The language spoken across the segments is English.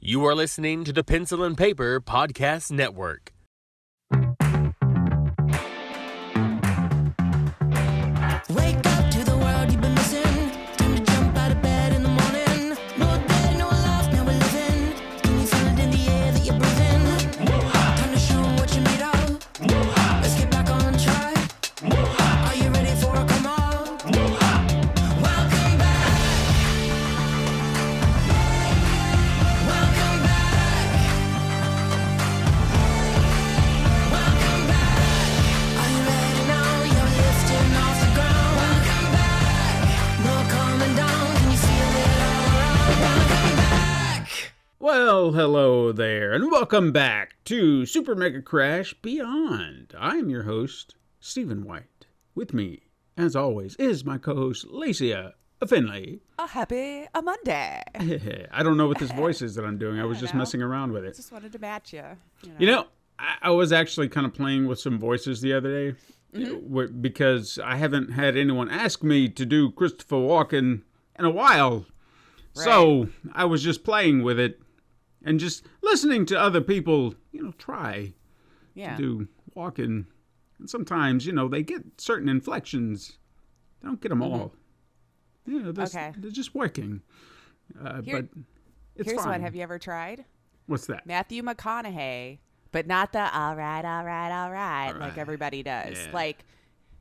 You are listening to the Pencil and Paper Podcast Network. Wake up to the world you've been missing. Time to jump out of bed in the morning. No day, no life, now we're living. Can you feel it in the air that you're breathing? Time to show 'em what you're made of. Let's get back on track. Are you ready for a come on? Welcome back. Welcome back. Welcome back. Are you ready now? You're lifting off the ground. Welcome back. No calming down. Can you feel it all around? Welcome back. Well, hello there, and welcome back to Super Mega Crash Beyond. I am your host, Stephen White. With me, as always, is my co-host, Lacia Finley. A happy Monday. I don't know what this voice is that I'm doing. I was just know. messing around with it. Just wanted to match you. You know, I was actually kind of playing with some voices the other day because I haven't had anyone ask me to do Christopher Walken in a while. So I was just playing with it and just listening to other people, try Yeah. to do Walken. And sometimes, they get certain inflections. They don't get them all. They're just working. But it's Here's fine. one. Have you ever tried? What's that? Matthew McConaughey, but not the all right, like everybody does. Yeah. Like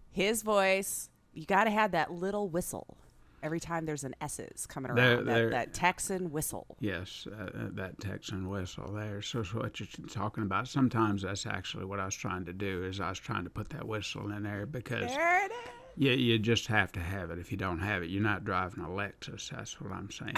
his voice, you got to have that little whistle every time there's an S's coming around. That Texan whistle. Yes, that Texan whistle there. So what you're talking about, sometimes that's actually what I was trying to do, is I was trying to put that whistle in there because There it is. you just have to have it. If you don't have it, you're not driving a Lexus. That's what I'm saying.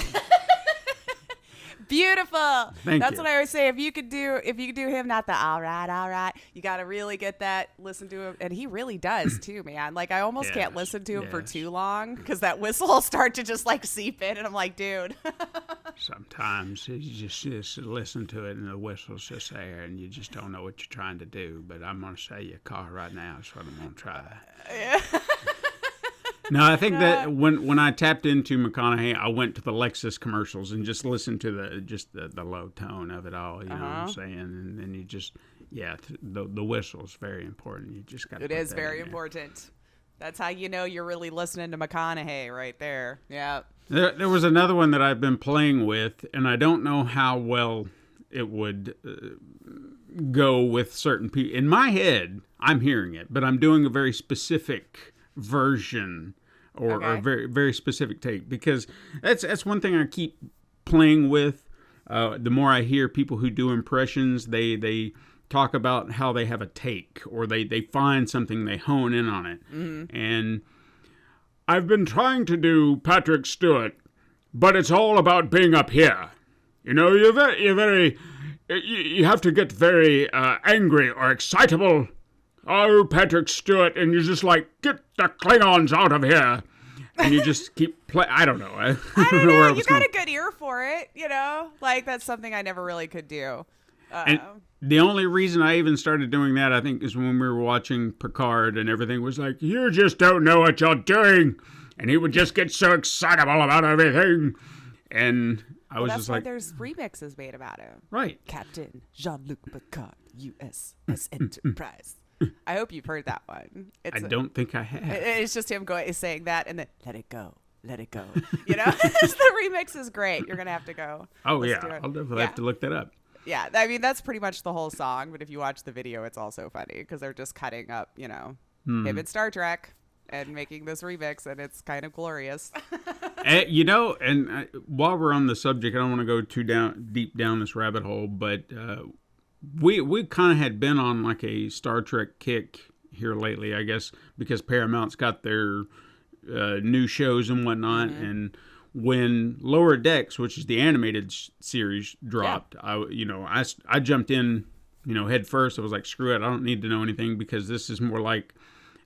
Beautiful. Thank That's you. what I always say. If you could do him, not the all right, you got to really get that. Listen to him, and he really does too, man. Like I almost can't Yes, listen to him for yes. too long because that whistle will start to just like seep in, and I'm like, dude. Sometimes you just listen to it and the whistle's just there and you just don't know what you're trying to do. But I'm going to sell you a car right now. That's what I'm going to try. No, I think that when I tapped into McConaughey, I went to the Lexus commercials and just listened to the low tone of it all. You know what I'm saying? And then you just, the whistle's very important. You just got to. It is very important. That's how you know you're really listening to McConaughey right there. Yeah. There was another one that I've been playing with, and I don't know how well it would go with certain people. In my head, I'm hearing it, but I'm doing a very specific version or a very, very specific take, because that's one thing I keep playing with. The more I hear people who do impressions, they talk about how they have a take, or they find something, they hone in on it. And I've been trying to do Patrick Stewart, but it's all about being up here. You have to get very angry or excitable. Oh, Patrick Stewart, and you're just like, get the Klingons out of here. And you just keep playing. I don't know. I don't know where I was You got going. a good ear for it, Like that's something I never really could do. And the only reason I even started doing that, I think, is when we were watching Picard and everything was like, you just don't know what you're doing. And he would just get so excitable about everything. And I was That's just why like, there's remixes made about him. right. Captain Jean-Luc Picard, USS Enterprise. I hope you've heard that one. I don't think I have. It's just him saying that, and then let it go. The remix is great. You're gonna have to go. Oh, listen yeah. to it. I'll definitely have to look that up. Yeah, I mean that's pretty much the whole song. But if you watch the video, it's also funny because they're just cutting up, him in Star Trek and making this remix, and it's kind of glorious. And while we're on the subject, I don't want to go too deep down this rabbit hole, but we kind of had been on like a Star Trek kick here lately, I guess, because Paramount's got their new shows and whatnot. And when Lower Decks, which is the animated series, dropped, I jumped in, head first. I was like, screw it, I don't need to know anything, because this is more like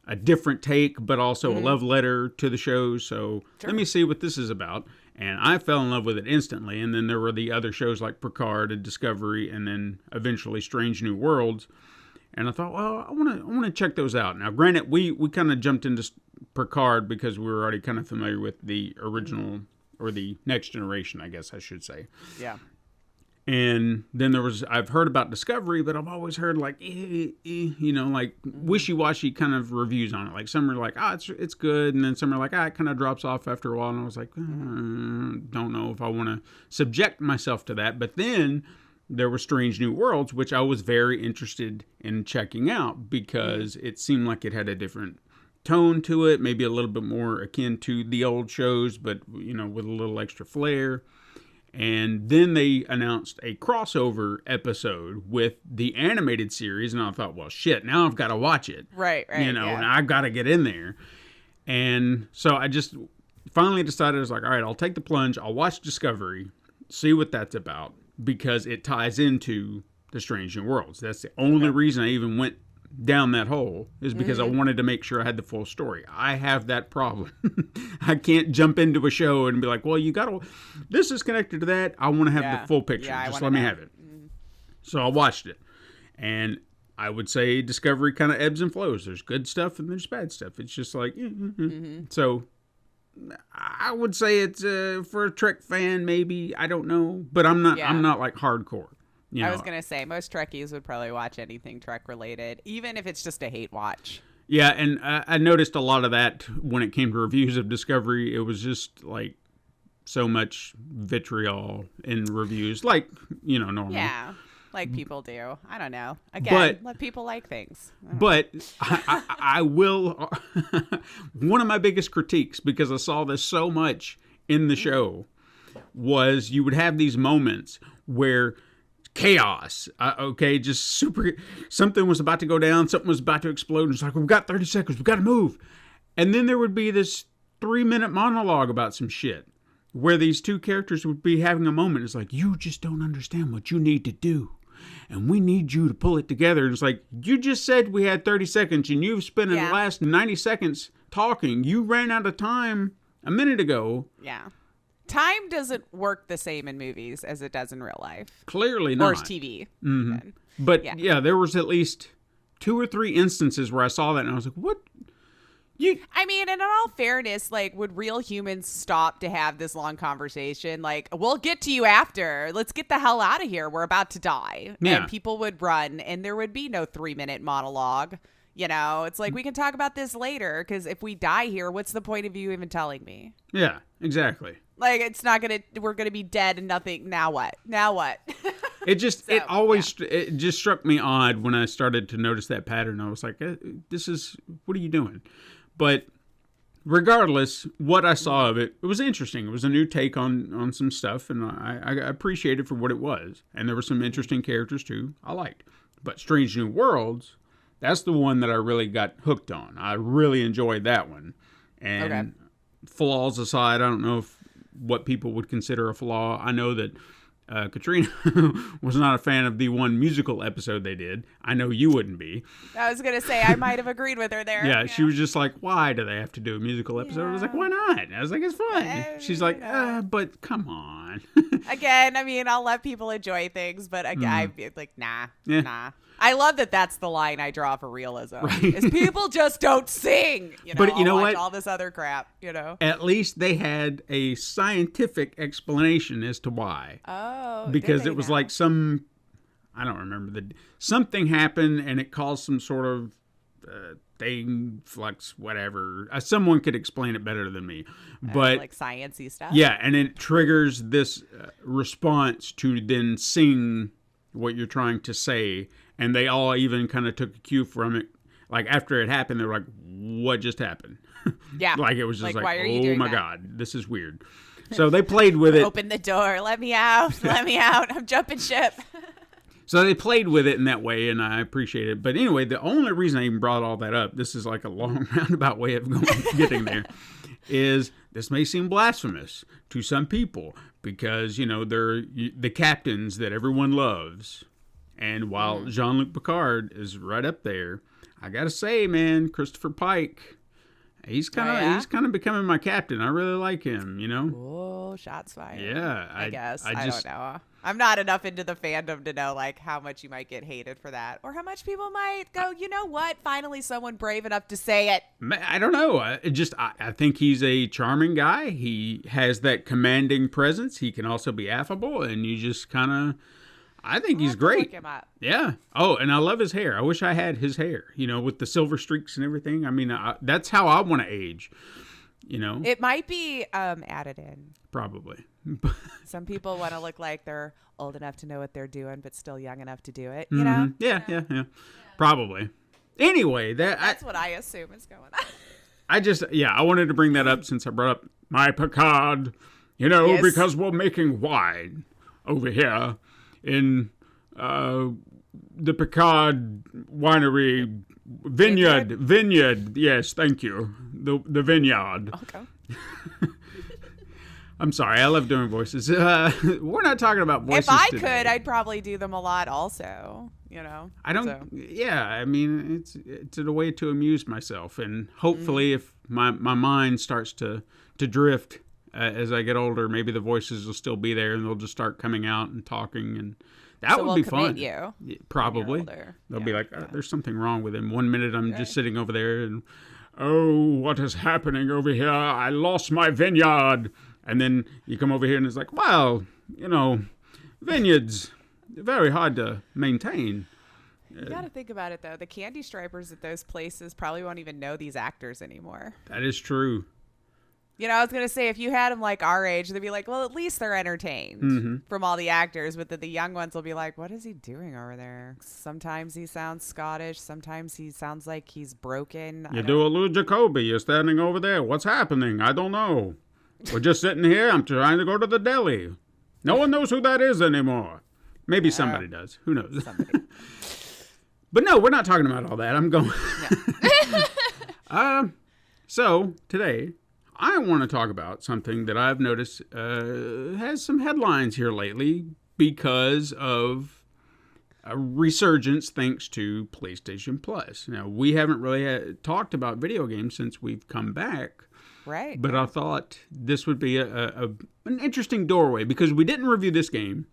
a different take, but also a love letter to the show. So let me see what this is about. And I fell in love with it instantly. And then there were the other shows like Picard and Discovery, and then eventually Strange New Worlds. And I thought, well, I want to check those out. Now, granted, we kind of jumped into Picard because we were already kind of familiar with the original, or the next generation, I guess I should say. Yeah. And then I've heard about Discovery, but I've always heard like, like wishy-washy kind of reviews on it. Like some are like, it's good. And then some are like, it kind of drops off after a while. And I was like, don't know if I want to subject myself to that. But then there were Strange New Worlds, which I was very interested in checking out because it seemed like it had a different tone to it, maybe a little bit more akin to the old shows, but, with a little extra flair. And then they announced a crossover episode with the animated series, and I thought, well, shit, now I've got to watch it. Right, and I've got to get in there. And so I just finally decided, I was like, all right, I'll take the plunge. I'll watch Discovery, see what that's about, because it ties into the Strange New Worlds. That's the only reason I even went down that hole, is because I wanted to make sure I had the full story. I have that problem. I can't jump into a show and be like, well, this is connected to that. I want to have the full picture. Just let me have it. So I watched it. And I would say Discovery kind of ebbs and flows. There's good stuff and there's bad stuff. It's just like, So I would say it's for a Trek fan, maybe. I don't know. But I'm not like hardcore. I was going to say, most Trekkies would probably watch anything Trek related, even if it's just a hate watch. Yeah, and I noticed a lot of that when it came to reviews of Discovery. It was just like so much vitriol in reviews, like, normal. Yeah, like people do. I don't know. Again, let people like things. But I will. One of my biggest critiques, because I saw this so much in the show, was you would have these moments where chaos, just super, something was about to go down, something was about to explode, and it's like, we've got 30 seconds, we've got to move. And then there would be this 3-minute monologue about some shit, where these two characters would be having a moment. It's like, you just don't understand what you need to do, and we need you to pull it together. And it's like, you just said we had 30 seconds, and you've spent the last 90 seconds talking. You ran out of time a minute ago. Yeah. Time doesn't work the same in movies as it does in real life. Clearly not. Or TV. Mm-hmm. But there was at least 2 or 3 instances where I saw that and I was like, what? I mean, and in all fairness, like, would real humans stop to have this long conversation? Like, we'll get to you after. Let's get the hell out of here. We're about to die. Yeah. And people would run and there would be no 3-minute monologue. It's like, we can talk about this later, because if we die here, what's the point of you even telling me? Yeah, exactly. Like, we're going to be dead and nothing. Now what? It just, it just struck me odd when I started to notice that pattern. I was like, what are you doing? But regardless, what I saw of it, it was interesting. It was a new take on some stuff, and I appreciated it for what it was. And there were some interesting characters too I liked. But Strange New Worlds, that's the one that I really got hooked on. I really enjoyed that one. And flaws aside, I don't know what people would consider a flaw. I know that Katrina was not a fan of the one musical episode they did. I know you wouldn't be. I was going to say, I might have agreed with her there. Yeah, she was just like, why do they have to do a musical episode? I was like, why not? I was like, it's fun. She's like, but come on. Again, I mean, I'll let people enjoy things, but I'd be like, nah. I love that that's the line I draw for realism. Right. Is people just don't sing. But you know what? All this other crap, At least they had a scientific explanation as to why. Oh, because it was like I don't remember, something happened and it caused some sort of thing, flux, whatever. Someone could explain it better than me. But like science-y stuff? Yeah, and it triggers this response to then sing what you're trying to say. And they all even kind of took a cue from it. Like, after it happened, they were like, what just happened? Yeah. Like, it was just why are you oh doing my that? God, this is weird. So they played with it. Open the door. Let me out. Let me out. I'm jumping ship. So they played with it in that way, and I appreciate it. But anyway, the only reason I even brought all that up, this is like a long roundabout way of getting there, is this may seem blasphemous to some people because, they're the captains that everyone loves. And while Jean-Luc Picard is right up there, I got to say, man, Christopher Pike He's kind of becoming my captain. I really like him, Oh, shots fired. Yeah, I guess. I don't know. I'm not enough into the fandom to know like how much you might get hated for that, or how much people might go, you know what? Finally, someone brave enough to say it. I don't know. I think he's a charming guy. He has that commanding presence. He can also be affable, and you just kind of. I think he's great. Look him up. Yeah. Oh, and I love his hair. I wish I had his hair, with the silver streaks and everything. I mean, that's how I want to age, It might be added in. Probably. Some people want to look like they're old enough to know what they're doing, but still young enough to do it, you know? Yeah. Probably. Anyway, that's what I assume is going on. I wanted to bring that up since I brought up my Picard, Yes. because we're making wine over here in the Picard winery vineyard. Yes, thank you. The vineyard. Okay. I'm sorry, I love doing voices. We're not talking about voices If I today. could, I'd probably do them a lot also, I don't. So. Yeah, I mean, it's a way to amuse myself, and hopefully, if my mind starts to drift as I get older, maybe the voices will still be there, and they'll just start coming out and talking, and that would be fun. You Probably. They'll be like, "There's something wrong with him." 1 minute I'm just sitting over there, and what is happening over here? I lost my vineyard. And then you come over here and it's like, well, vineyards, very hard to maintain. You got to think about it, though. The candy stripers at those places probably won't even know these actors anymore. That is true. I was going to say, if you had them like our age, they'd be like, well, at least they're entertained from all the actors. But the young ones will be like, what is he doing over there? Sometimes he sounds Scottish. Sometimes he sounds like he's broken. You do a Lou Jacoby. You're standing over there. What's happening? I don't know. We're just sitting here. I'm trying to go to the deli. No one knows who that is anymore. Maybe somebody does. Who knows? Somebody. But no, we're not talking about all that. I'm going. So today, I want to talk about something that I've noticed has some headlines here lately because of a resurgence thanks to PlayStation Plus. Now, we haven't really talked about video games since we've come back. Right. But I thought this would be an interesting doorway because we didn't review this game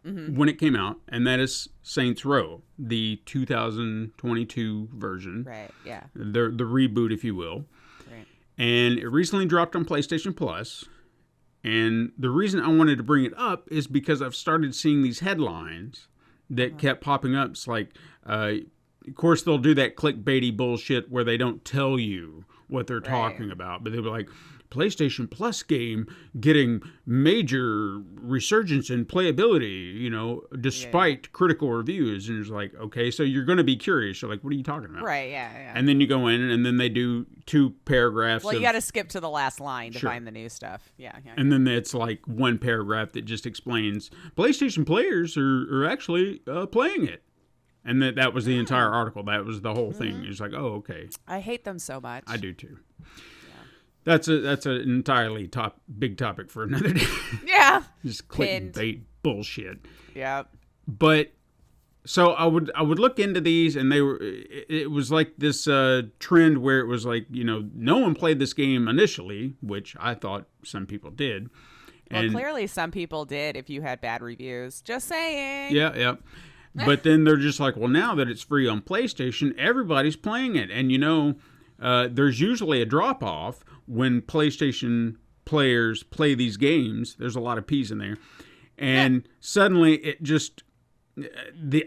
when it came out, and that is Saints Row, the 2022 version. Right, yeah. The reboot, if you will. Right. And it recently dropped on PlayStation Plus. And the reason I wanted to bring it up is because I've started seeing these headlines that kept popping up. It's like, of course, they'll do that clickbaity bullshit where they don't tell you what they're talking about, but they were like, PlayStation Plus game getting major resurgence in playability, despite critical reviews. And it's like, okay, so you're going to be curious. You're like, what are you talking about? Right, yeah. And then you go in, and then they do 2 paragraphs. Well, you got to skip to the last line to find the new stuff. Yeah. And then it's like 1 paragraph that just explains PlayStation players are actually playing it. And that was the entire article. That was the whole thing. It's like, oh, okay. I hate them so much. I do too. That's an entirely big topic for another day. Yeah. Just clickbait bullshit. Yeah. But so I would look into these, and it was like this trend where it was like, no one played this game initially, which I thought some people did. Well, clearly some people did if you had bad reviews. Just saying. Yeah. But then they're just like, well, now that it's free on PlayStation, everybody's playing it. And, there's usually a drop-off when PlayStation players play these games. There's a lot of P's in there. And suddenly it just,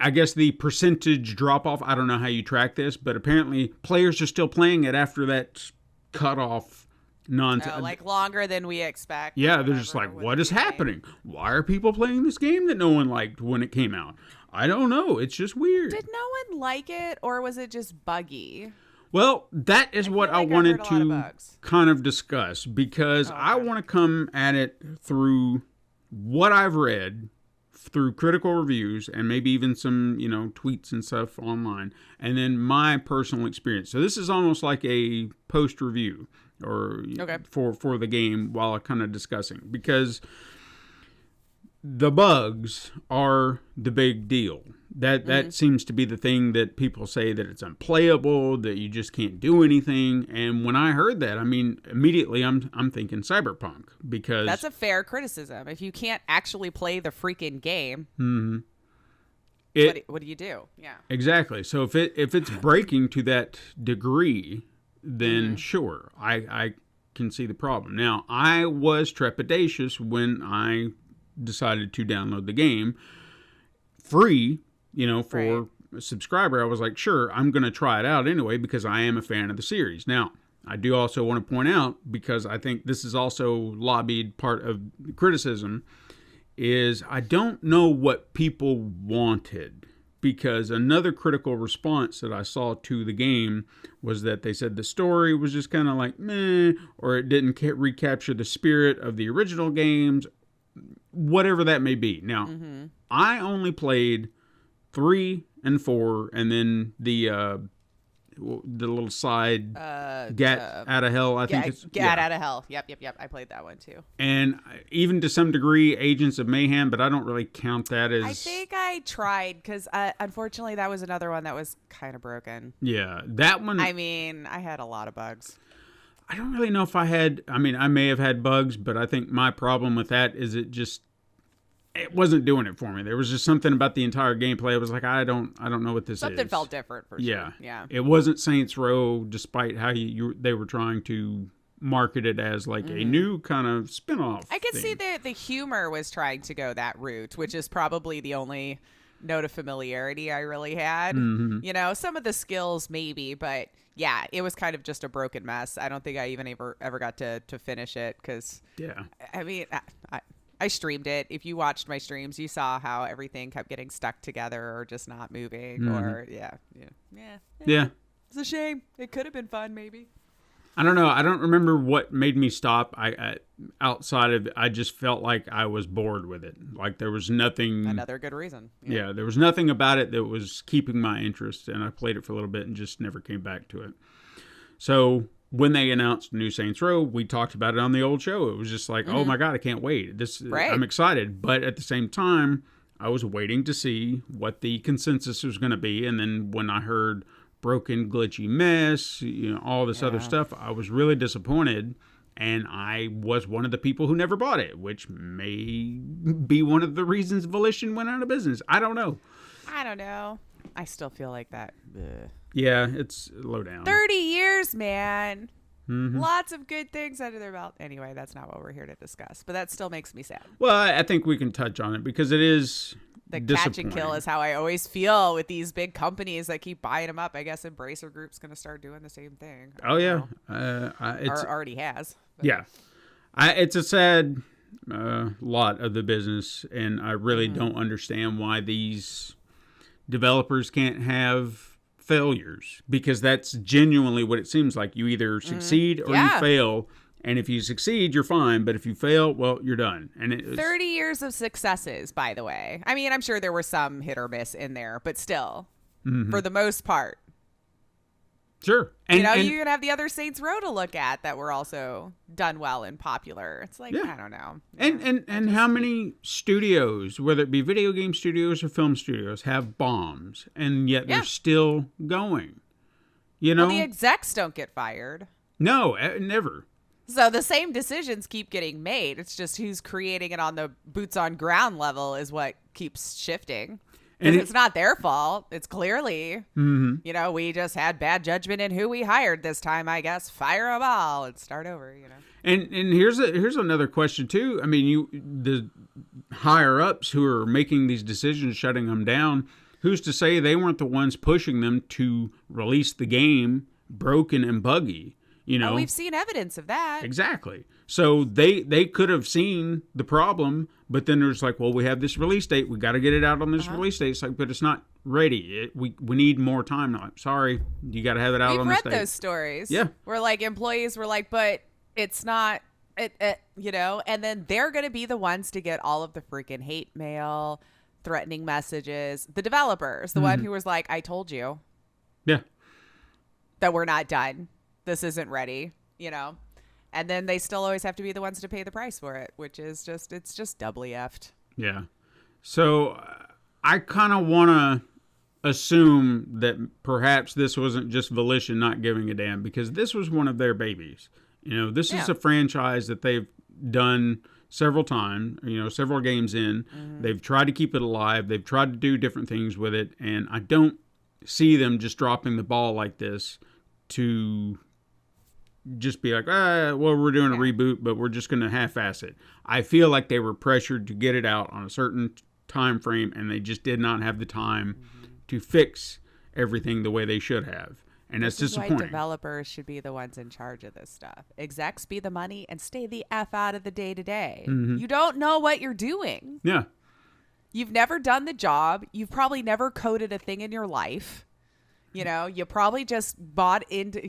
I guess the percentage drop-off, I don't know how you track this, but apparently players are still playing it after that cut-off nonsense. Like longer than we expect. Yeah, they're just like, what is happening? Why are people playing this game that no one liked when it came out? I don't know. It's just weird. Did no one like it, or was it just buggy? Well, that is what I wanted to kind of discuss, because I want to come at it through what I've read, through critical reviews, and maybe even some, tweets and stuff online, and then my personal experience. So this is almost like a post-review or for the game while I'm kind of discussing, because the bugs are the big deal. That seems to be the thing that people say, that it's unplayable, that you just can't do anything. And when I heard that, I mean, immediately I'm thinking Cyberpunk, because That's a fair criticism. If you can't actually play the freaking game, what do you do? Yeah. Exactly. So if it's breaking to that degree, then sure, I can see the problem. Now, I was trepidatious when I decided to download the game free, for a subscriber. I was like, sure, I'm going to try it out anyway, because I am a fan of the series. Now, I do also want to point out, because I think this is also lobbied part of the criticism, is I don't know what people wanted, because another critical response that I saw to the game was that they said the story was just kind of like meh, or it didn't recapture the spirit of the original games, whatever that may be. Now, I only played 3 and 4, and then the little side Get Out of Hell, I think it's Get Out of Hell. Yep. I played that one too. And even to some degree Agents of Mayhem, but I don't really count that as... I think I tried, because unfortunately that was another one that was kind of broken. Yeah, that one... I mean, I had a lot of bugs. I don't really know if I may have had bugs, but I think my problem with that is it wasn't doing it for me. There was just something about the entire gameplay. I was like, I don't know what this is. Something felt different for sure. Yeah. It wasn't Saints Row, despite how they were trying to market it as like a new kind of spin-off. I could see the humor was trying to go that route, which is probably the only note of familiarity I really had. Some of the skills maybe, but yeah, it was kind of just a broken mess. I don't think I even ever got to finish it, because I mean, I streamed it. If you watched my streams, you saw how everything kept getting stuck together or just not moving. Or yeah. It's a shame. It could have been fun, maybe. I don't know. I don't remember what made me stop. Outside of, I just felt like I was bored with it. Like there was nothing. Another good reason. Yeah, there was nothing about it that was keeping my interest, and I played it for a little bit and just never came back to it. So when they announced New Saints Row, we talked about it on the old show. It was just like, oh my God, I can't wait. I'm excited. But at the same time, I was waiting to see what the consensus was going to be. And then when I heard broken, glitchy mess, all this other stuff, I was really disappointed. And I was one of the people who never bought it, which may be one of the reasons Volition went out of business. I don't know. I still feel like that. Ugh. Yeah, it's low down. 30 years, man. Lots of good things under their belt. Anyway, that's not what we're here to discuss, but that still makes me sad. Well, I think we can touch on it because it is the catch and kill is how I always feel with these big companies that keep buying them up. I guess Embracer Group's going to start doing the same thing. Oh, yeah. Or already has. But. Yeah. It's a sad lot of the business, and I really don't understand why these developers can't have failures, because that's genuinely what it seems like. You either succeed or you fail, and if you succeed, you're fine, but if you fail, well, you're done. And 30 years of successes, by the way. I mean, I'm sure there were some hit or miss in there, but still, for the most part. Sure. And you're gonna have the other Saints Row to look at that were also done well and popular. It's like, I don't know. And how many studios, whether it be video game studios or film studios, have bombs, and yet they're still going? Well, the execs don't get fired. No, never. So the same decisions keep getting made. It's just who's creating it on the boots on ground level is what keeps shifting. And it's not their fault. It's clearly, we just had bad judgment in who we hired this time, I guess. Fire them all and start over, And here's another question, too. I mean, the higher-ups who are making these decisions, shutting them down, who's to say they weren't the ones pushing them to release the game broken and buggy? Oh, we've seen evidence of that. Exactly. So they could have seen the problem, but then there's like, well, we have this release date. We got to get it out on this release date. It's like, but it's not ready. We need more time. No, sorry, you got to have it out on this date. We've read those stories. Yeah. Where like employees were like, but it's not, and then they're going to be the ones to get all of the freaking hate mail, threatening messages. The developers, the one who was like, I told you. Yeah. That we're not done. This isn't ready, and then they still always have to be the ones to pay the price for it, which is it's just doubly effed. Yeah. So I kind of want to assume that perhaps this wasn't just Volition not giving a damn, because this was one of their babies. This is a franchise that they've done several times, several games in. They've tried to keep it alive. They've tried to do different things with it. And I don't see them just dropping the ball like this to just be like, we're doing a reboot, but we're just going to half-ass it. I feel like they were pressured to get it out on a certain time frame, and they just did not have the time to fix everything the way they should have. And that's disappointing. Why developers should be the ones in charge of this stuff. Execs be the money and stay the F out of the day-to-day. You don't know what you're doing. Yeah. You've never done the job. You've probably never coded a thing in your life. You probably just bought into,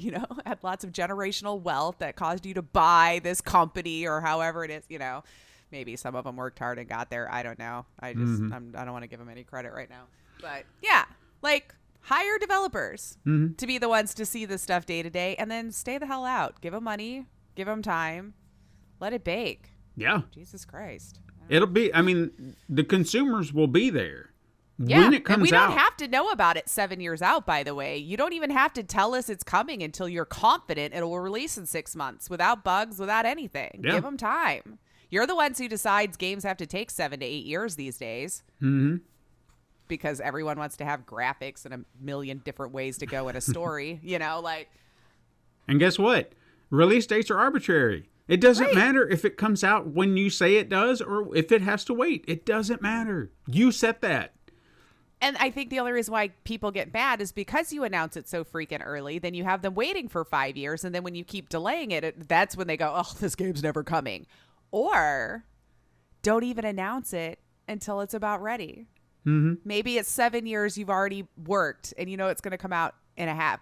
had lots of generational wealth that caused you to buy this company or however it is, Maybe some of them worked hard and got there. I don't know. I don't want to give them any credit right now. But yeah, hire developers to be the ones to see this stuff day to day, and then stay the hell out. Give them money. Give them time. Let it bake. Yeah. Jesus Christ. It'll be, the consumers will be there. Yeah, when it comes and we don't out. have to know about it 7 years out, by the way. You don't even have to tell us it's coming until you're confident it will release in 6 months without bugs, without anything. Yeah. Give them time. You're the ones who decides games have to take 7 to 8 years these days. Because everyone wants to have graphics and a million different ways to go in a story, And guess what? Release dates are arbitrary. It doesn't matter if it comes out when you say it does or if it has to wait. It doesn't matter. You set that. And I think the only reason why people get mad is because you announce it so freaking early. Then you have them waiting for 5 years. And then when you keep delaying it, that's when they go, oh, this game's never coming. Or don't even announce it until it's about ready. Maybe it's 7 years you've already worked and it's going to come out in a half.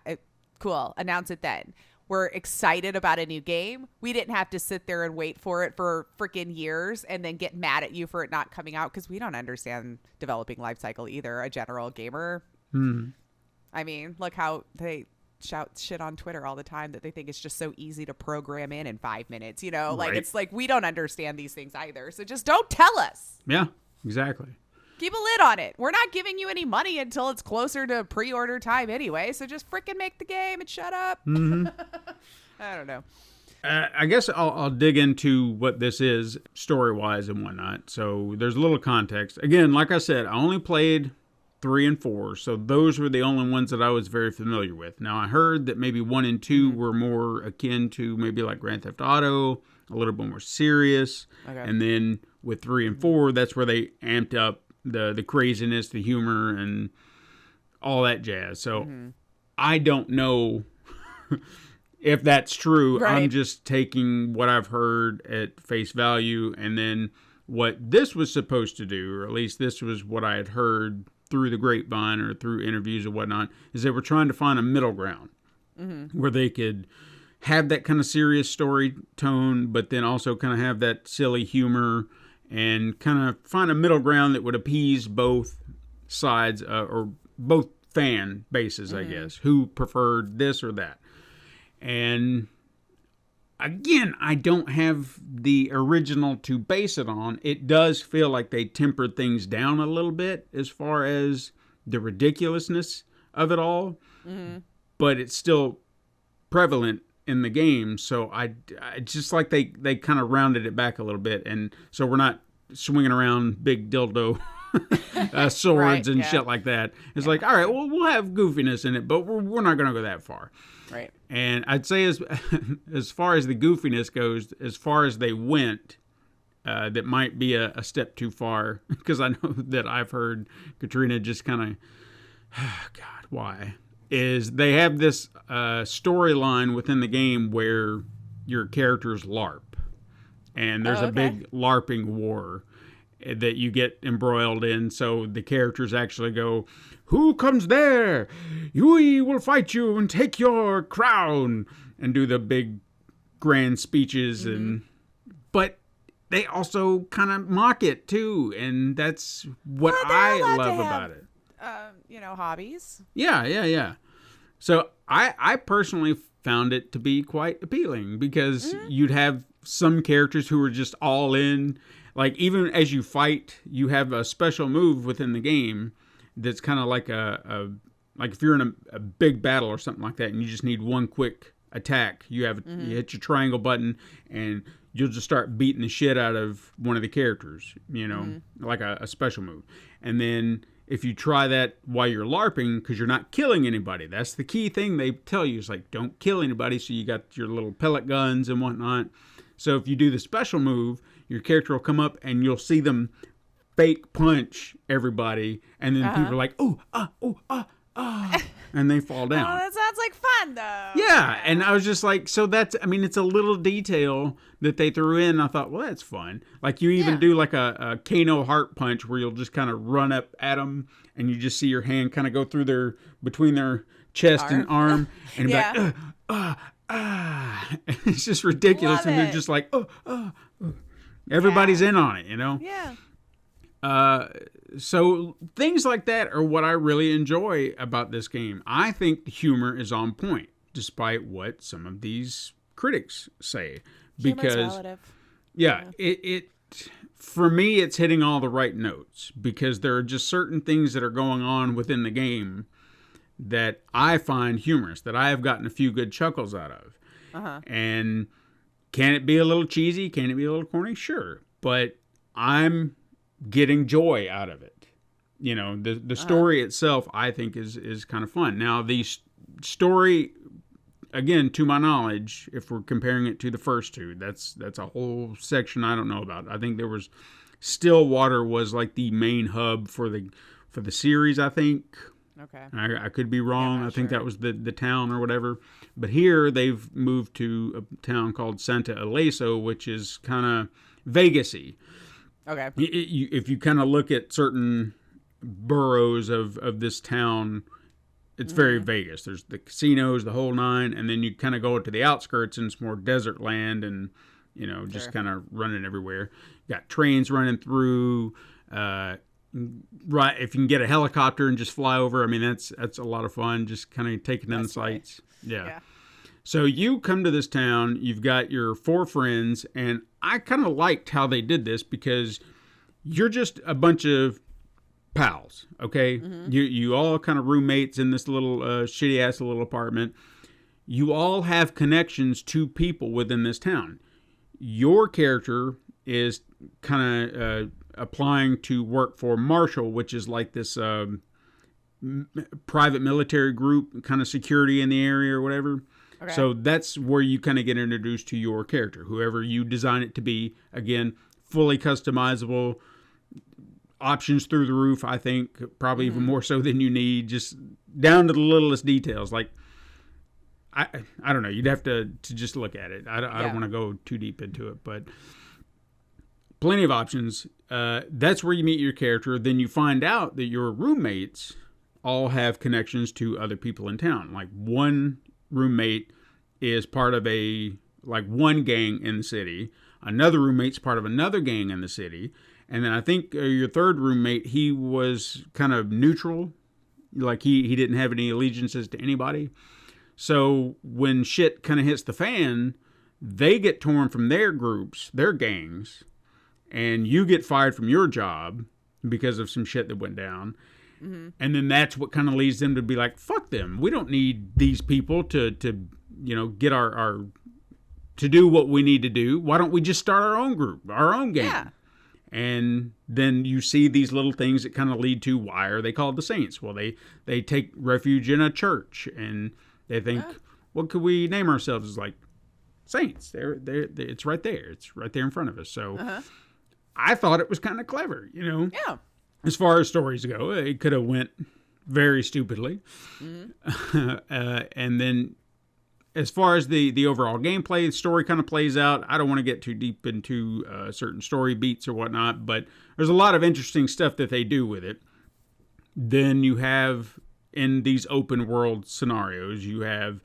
Cool. Announce it then. We're excited about a new game. We didn't have to sit there and wait for it for freaking years and then get mad at you for it not coming out because we don't understand developing life cycle either. A general gamer. Look how they shout shit on Twitter all the time that they think it's just so easy to program in 5 minutes. It's like we don't understand these things either. So just don't tell us. Yeah, exactly. Keep a lid on it. We're not giving you any money until it's closer to pre-order time anyway. So just freaking make the game and shut up. I don't know. I guess I'll dig into what this is story-wise and whatnot. So there's a little context. Again, like I said, I only played 3 and 4. So those were the only ones that I was very familiar with. Now, I heard that maybe 1 and 2 were more akin to maybe like Grand Theft Auto, a little bit more serious. Okay. And then with 3 and 4, that's where they amped up the craziness, the humor, and all that jazz. So I don't know if that's true. Right. I'm just taking what I've heard at face value, and then what this was supposed to do, or at least this was what I had heard through the grapevine or through interviews or whatnot, is they were trying to find a middle ground where they could have that kind of serious story tone, but then also kind of have that silly humor and kind of find a middle ground that would appease both sides or both fan bases, I guess, who preferred this or that. And again, I don't have the original to base it on. It does feel like they tempered things down a little bit as far as the ridiculousness of it all, but it's still prevalent in the game. So I just like they kind of rounded it back a little bit, and so we're not swinging around big dildo swords and shit like that. It's like, all right, well, we'll have goofiness in it, but we're not going to go that far. Right. And I'd say as far as the goofiness goes, as far as they went, that might be a step too far, because I know that I've heard Katrina just kind of, God, why? Is they have this storyline within the game where your characters LARP. And there's a big LARPing war that you get embroiled in. So the characters actually go, who comes there? We will fight you and take your crown, and do the big grand speeches. But they also kind of mock it too. And that's what I love about it. Hobbies. Yeah. So I personally found it to be quite appealing, because you'd have some characters who are just all in. Like, even as you fight, you have a special move within the game that's kind of like like if you're in a big battle or something like that, and you just need one quick attack, you hit your triangle button, and you'll just start beating the shit out of one of the characters, like a special move. And then if you try that while you're LARPing, because you're not killing anybody, that's the key thing they tell you, is like, don't kill anybody. So you got your little pellet guns and whatnot. So if you do the special move, your character will come up and you'll see them fake punch everybody, and then people are like, and they fall down. Oh, that sounds like fun, though. Yeah, and I was just like, so it's a little detail that they threw in. I thought, well, that's fun. Like, you even do like a Kano heart punch where you'll just kind of run up at them, and you just see your hand kind of go through between their chest and arm, and be like, it's just ridiculous. Love and they're it. just like, everybody's in on it, Yeah. So things like that are what I really enjoy about this game. I think the humor is on point, despite what some of these critics say. Humor's relative. It for me, it's hitting all the right notes, because there are just certain things that are going on within the game that I find humorous, that I have gotten a few good chuckles out of. And can it be a little cheesy? Can it be a little corny? Sure. But I'm getting joy out of it. The story itself, I think, is kind of fun. Now, the story, again, to my knowledge, if we're comparing it to the first two, that's a whole section I don't know about. I think there was Stillwater was like the main hub for the series, I think. Okay. I could be wrong. Yeah, I think sure. that was the town or whatever. But here they've moved to a town called Santa Eleso, which is kind of Vegas-y. Okay. If you kind of look at certain boroughs of this town, it's very Vegas. There's the casinos, the whole nine, and then you kind of go to the outskirts and it's more desert land, and just kind of running everywhere. You got trains running through. Right, if you can get a helicopter and just fly over, I mean that's a lot of fun. Just kind of taking in the sights. Yeah. So you come to this town, you've got your 4 friends, and I kind of liked how they did this, because you're just a bunch of pals, okay? You all kind of roommates in this little shitty-ass little apartment. You all have connections to people within this town. Your character is kind of applying to work for Marshall, which is like this private military group, kind of security in the area or whatever. Okay. So that's where you kind of get introduced to your character, whoever you design it to be. Again, fully customizable, options through the roof, I think, probably even more so than you need, just down to the littlest details. Like, I don't know, you'd have to just look at it. I don't want to go too deep into it, but plenty of options. That's where you meet your character. Then you find out that your roommates all have connections to other people in town. Like, one roommate is part of one gang in the city. Another roommate's part of another gang in the city. And then I think your third roommate, he was kind of neutral. Like, he didn't have any allegiances to anybody. So when shit kind of hits the fan, they get torn from their groups, their gangs, and you get fired from your job because of some shit that went down. And then that's what kind of leads them to be like, fuck them. We don't need these people to get our to do what we need to do. Why don't we just start our own group, our own gang? Yeah. And then you see these little things that kind of lead to, why are they called the Saints? Well, they take refuge in a church, and they think, what could we name ourselves? As like Saints. It's right there. It's right there in front of us. So I thought it was kind of clever, Yeah. As far as stories go, it could have went very stupidly. And then as far as the overall gameplay, the story kind of plays out. I don't want to get too deep into certain story beats or whatnot, but there's a lot of interesting stuff that they do with it. Then you have, in these open world scenarios, you have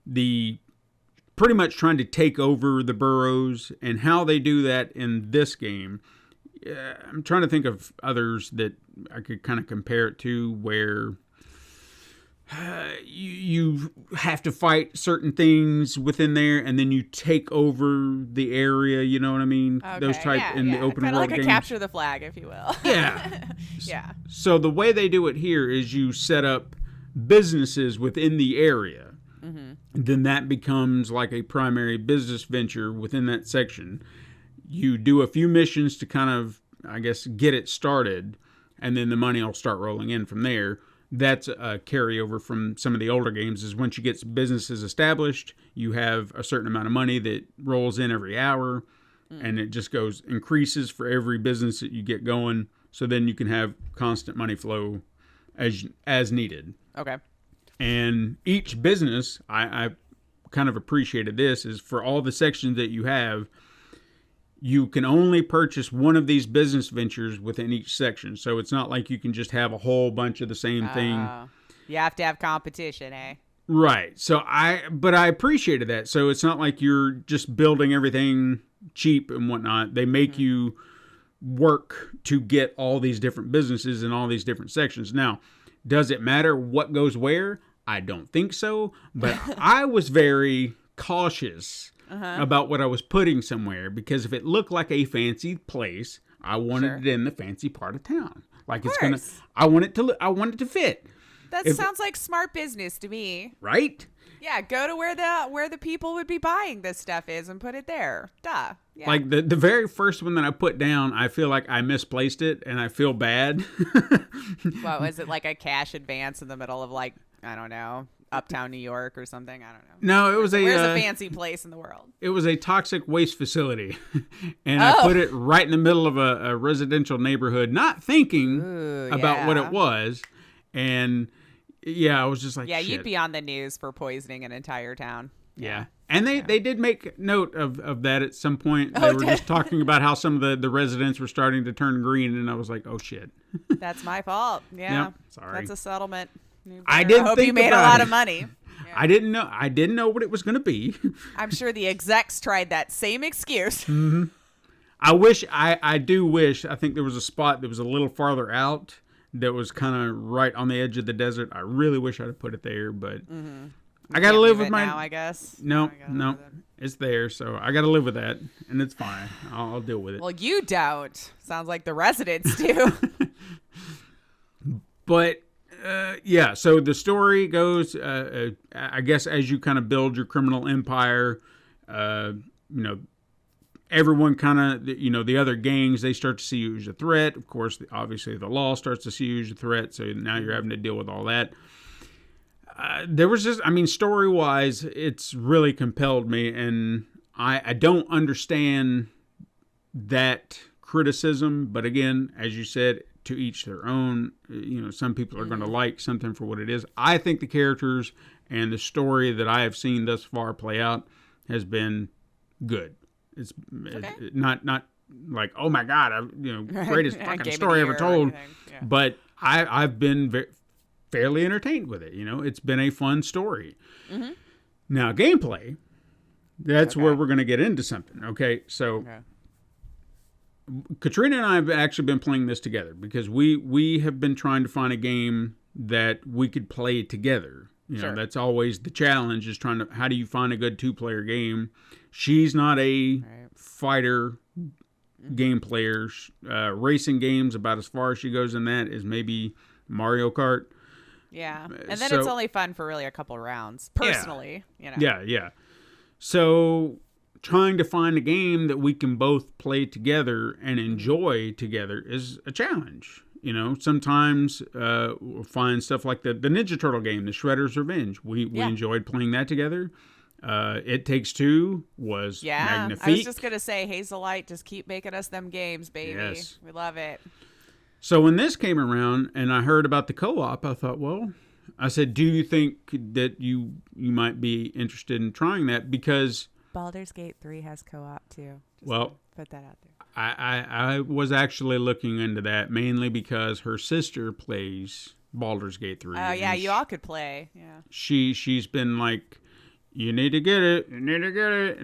the pretty much trying to take over the boroughs, and how they do that in this game. I'm trying to think of others that I could kind of compare it to, where you have to fight certain things within there, and then you take over the area. You know what I mean? Okay, Those type yeah, in the open kind of world like a games. capture the flag, if you will. Yeah. Yeah. So the way they do it here is you set up businesses within the area. Then that becomes like a primary business venture within that section. You do a few missions to kind of, I guess, get it started, and then the money will start rolling in from there. That's a carryover from some of the older games. Is once you get businesses established, you have a certain amount of money that rolls in every hour, and it just increases for every business that you get going. So then you can have constant money flow as needed. Okay. And each business, I kind of appreciated this, is for all the sections that you have, you can only purchase one of these business ventures within each section. So it's not like you can just have a whole bunch of the same thing. You have to have competition, eh? Right. So I appreciated that. So it's not like you're just building everything cheap and whatnot. They make you work to get all these different businesses in all these different sections. Now, does it matter what goes where? I don't think so. But I was very cautious about what I was putting somewhere, because if it looked like a fancy place, I wanted it in the fancy part of town. Like it's gonna, I want it to fit. That sounds like smart business to me. Right? Yeah, go to where the people would be buying this stuff is and put it there. Duh. Yeah. Like the very first one that I put down, I feel like I misplaced it and I feel bad. What was it, like a cash advance in the middle of, like, I don't know, uptown New York or something? I don't know. No, it was Where's a fancy place in the world? It was a toxic waste facility, and I put it right in the middle of a residential neighborhood, not thinking about what it was, and yeah, I was just like, yeah, shit. You'd be on the news for poisoning an entire town. Yeah. And they did make note of that at some point. They were just talking about how some of the residents were starting to turn green, and I was like, oh shit. That's my fault. Yeah. Yep, sorry. That's a settlement. I didn't hope think you made a about lot it. of money. Yeah. I didn't know what it was going to be. I'm sure the execs tried that same excuse. I do wish, I think there was a spot that was a little farther out that was kind of right on the edge of the desert. I really wish I'd have put it there, but I got to live with my... now, I guess. No, it's there, so I got to live with that, and it's fine. I'll deal with it. Well, you don't. Sounds like the residents do. But... yeah, so the story goes, I guess, as you kind of build your criminal empire, everyone kind of, the other gangs, they start to see you as a threat. Of course, obviously the law starts to see you as a threat, so now you're having to deal with all that. There was just, story-wise, it's really compelled me, and I don't understand that criticism, but again, as you said, to each their own. Some people are going to like something for what it is. I think the characters and the story that I have seen thus far play out has been good. It's not like, oh my God, greatest fucking story ever told. Yeah. But I've been fairly entertained with it. It's been a fun story. Mm-hmm. Now, gameplay, that's where we're going to get into something. Okay, so... Okay. Katrina and I have actually been playing this together because we have been trying to find a game that we could play together. That's always the challenge, is how do you find a good 2-player game? She's not a fighter game player. Racing games, about as far as she goes in that is maybe Mario Kart. Yeah. And then it's only fun for really a couple rounds, personally. Yeah. So... trying to find a game that we can both play together and enjoy together is a challenge. Sometimes we'll find stuff like the Ninja Turtle game, the Shredder's Revenge. We enjoyed playing that together. It Takes Two was magnifique. I was just going to say, Hazelite, just keep making us them games, baby. Yes. We love it. So when this came around and I heard about the co-op, I thought, well, I said, do you think that you might be interested in trying that? Because... Baldur's Gate 3 has co-op too. Just put that out there. I was actually looking into that mainly because her sister plays Baldur's Gate 3. Oh yeah, you all could play. Yeah. She's been like, you need to get it, and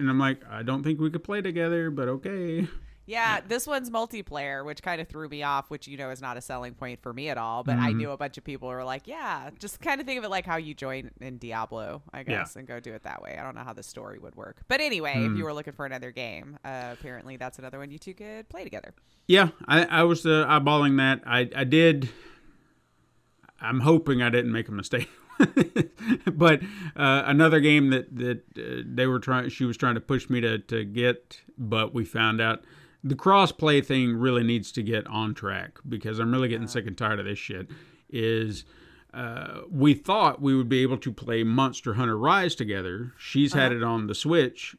I'm like, I don't think we could play together, but okay. Yeah, this one's multiplayer, which kind of threw me off, which, is not a selling point for me at all. But I knew a bunch of people who were like, yeah, just kind of think of it like how you join in Diablo, I guess, and go do it that way. I don't know how the story would work. But anyway, if you were looking for another game, apparently that's another one you two could play together. Yeah, I was eyeballing that. I did. I'm hoping I didn't make a mistake. But another game that she was trying to push me to get, but we found out the cross-play thing really needs to get on track because I'm really getting sick and tired of this shit, is we thought we would be able to play Monster Hunter Rise together. She's had it on the Switch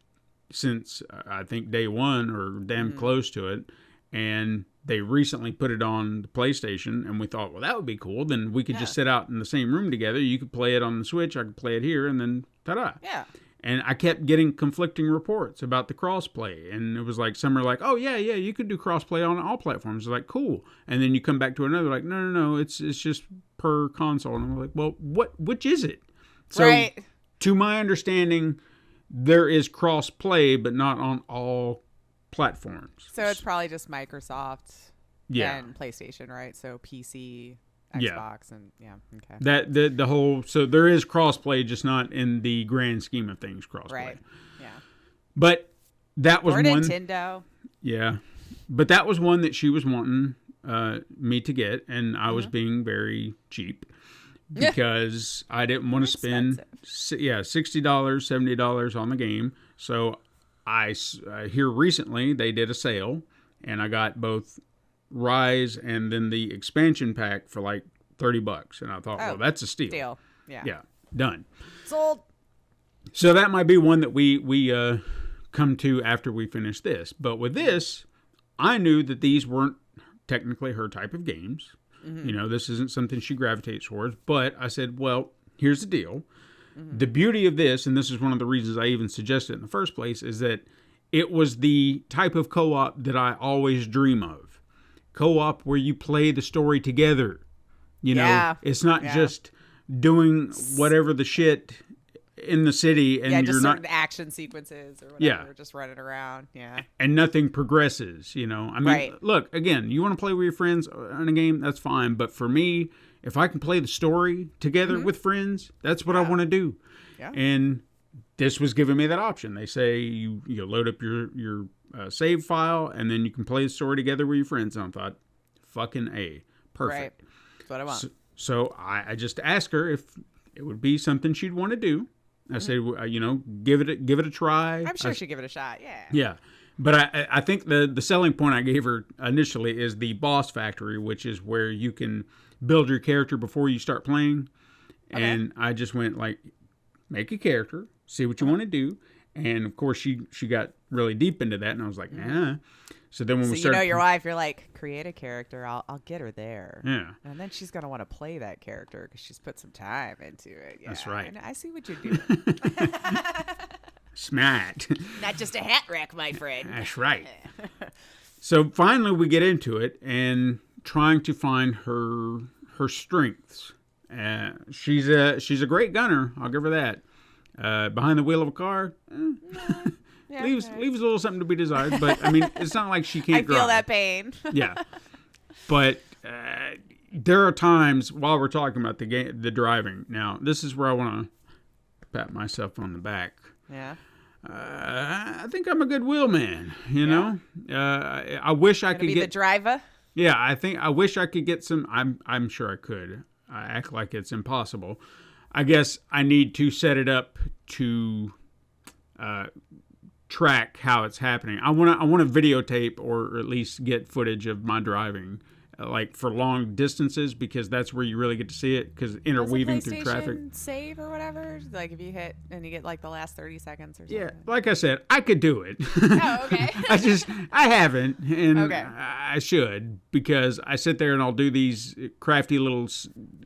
since, I think, day one or damn close to it. And they recently put it on the PlayStation, and we thought, well, that would be cool. Then we could just sit out in the same room together. You could play it on the Switch. I could play it here, and then ta-da. Yeah. And I kept getting conflicting reports about the crossplay. And it was like, some are like, oh, yeah, you could do crossplay on all platforms. Like, cool. And then you come back to another, like, no, it's just per console. And I'm like, well, which is it? So, to my understanding, there is crossplay, but not on all platforms. So it's probably just Microsoft and PlayStation, right? So PC, Xbox, and okay. That the whole, so there is crossplay, just not in the grand scheme of things crossplay. Right. Yeah. But that was or one. Nintendo. Yeah. But that was one that she was wanting me to get, and I was being very cheap because I didn't want to spend $60, $70 on the game. So I here recently they did a sale, and I got both Rise and then the expansion pack for like $30, and I thought, well, that's a steal. Yeah, done. Sold. So that might be one that we come to after we finish this. But with this, I knew that these weren't technically her type of games. This isn't something she gravitates towards. But I said, well, here's the deal. The beauty of this, and this is one of the reasons I even suggested it in the first place, is that it was the type of co-op that I always dream of. Co-op where you play the story together. It's not just doing whatever the shit in the city and just you're not certain action sequences or whatever, just running around. And nothing progresses, I mean, look, again, you want to play with your friends in a game, that's fine, but for me, if I can play the story together with friends, that's what I want to do. And this was giving me that option. They say you load up your save file, and then you can play the story together with your friends. And I thought, fucking A. Perfect. Right. That's what I want. So I just asked her if it would be something she'd want to do. I said, give it a try. I'm sure she'd give it a shot. Yeah. Yeah. But I think the selling point I gave her initially is the boss factory, which is where you can build your character before you start playing. Okay. And I just went like, make a character, see what you want to do. And of course she got really deep into that, and I was like, So then when we started, your wife, you're like, create a character, I'll get her there. Yeah. And then she's gonna want to play that character because she's put some time into it. Yeah. That's right. And I see what you're doing. Smart. Not just a hat rack, my friend. That's right. So finally we get into it and trying to find her strengths. She's a great gunner. I'll give her that. Behind the wheel of a car, leaves a little something to be desired. But I mean, it's not like she can't drive. I feel that pain. Yeah, but there are times while we're talking about the driving. Now, this is where I want to pat myself on the back. Yeah. I think I'm a good wheelman. Know. I wish I could get the driver. Yeah, I wish I could get some. I'm sure I could. I act like it's impossible. I guess I need to set it up to track how it's happening. I want to videotape or at least get footage of my driving, like for long distances, because that's where you really get to see it. Because interweaving through traffic, save or whatever. Like if you hit and you get like the last 30 seconds or something. Yeah, like I said, I could do it. Oh, okay. I haven't, and okay. I should, because I sit there and I'll do these crafty little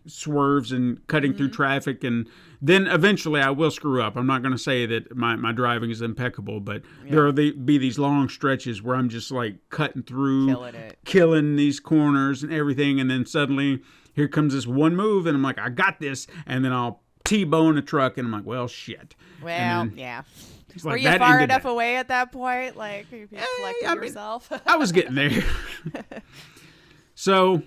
swerves and cutting through traffic, and then eventually I will screw up. I'm not going to say that my driving is impeccable, but there will be these long stretches where I'm just like cutting through, killing these corners and everything, and then suddenly here comes this one move, and I'm like, I got this, and then I'll T-bone a truck, and I'm like, well, shit. Well, And then yeah. he's Were like, you "That far ended enough that." away at that point? Like, you collected I mean, yourself? I was getting there. So,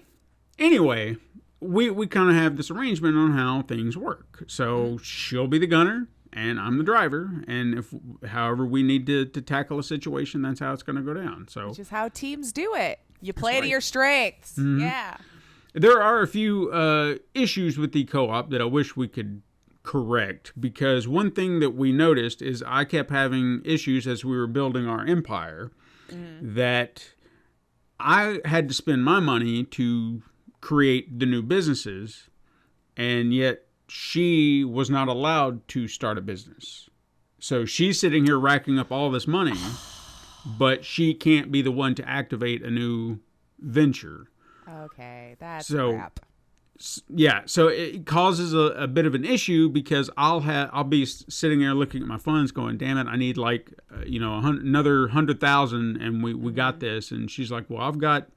anyway, we kind of have this arrangement on how things work. So she'll be the gunner, and I'm the driver. And if however we need to tackle a situation, that's how it's going to go down. So Which is how teams do it. You play to right. your strengths. Yeah. there are a few issues with the co-op that I wish we could correct, because one thing that we noticed is I kept having issues as we were building our empire that I had to spend my money to create the new businesses, and yet she was not allowed to start a business. So she's sitting here racking up all this money, but she can't be the one to activate a new venture. Okay, that's So- crap. Yeah, so it causes a bit of an issue, because I'll be sitting there looking at my funds going, damn it, I need like another 100,000, and we got this. And she's like, well, I've got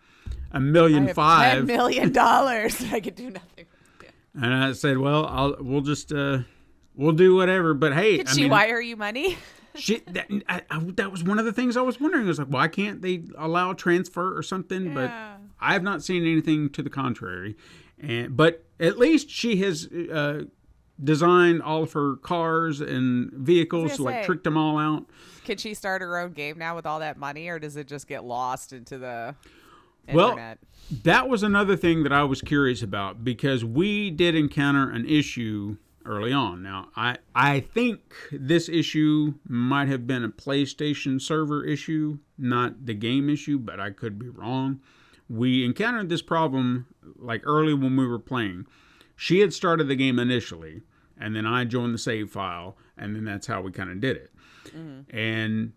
$1.5 million. $10 million. I could do nothing. Yeah. And I said, well, we'll do whatever. But hey, Did she wire you money? that was one of the things I was wondering. I was like, why can't they allow transfer or something? But Yeah. I have not seen anything to the contrary. But at least she has designed all of her cars and vehicles, gonna say, tricked them all out. Can she start her own game now with all that money, or does it just get lost into the Well, internet? that was another thing that I was curious about, because we did encounter an issue early on. Now, I think this issue might have been a PlayStation server issue, not the game issue, but I could be wrong. We encountered this problem like early when we were playing. She had started the game initially, and then I joined the save file, and then that's how we kind of did it. And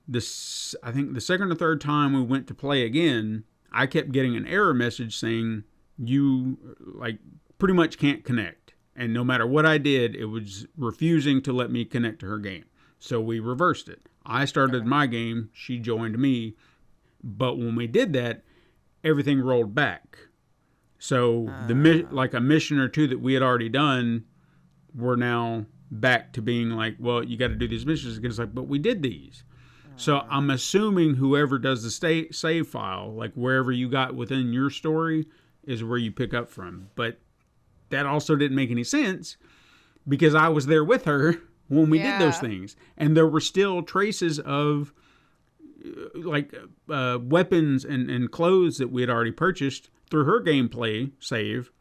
I think the second or third time we went to play again, I kept getting an error message saying you pretty much can't connect. And no matter what I did, it was refusing to let me connect to her game. So we reversed it. I started my game, she joined me. But when we did that, everything rolled back. So a mission or two that we had already done were now back to being like, well, you got to do these missions again. It's like, but we did these. So I'm assuming whoever does the save file, like wherever you got within your story, is where you pick up from. But that also didn't make any sense, because I was there with her when we did those things. And there were still traces of weapons and clothes that we had already purchased through her gameplay save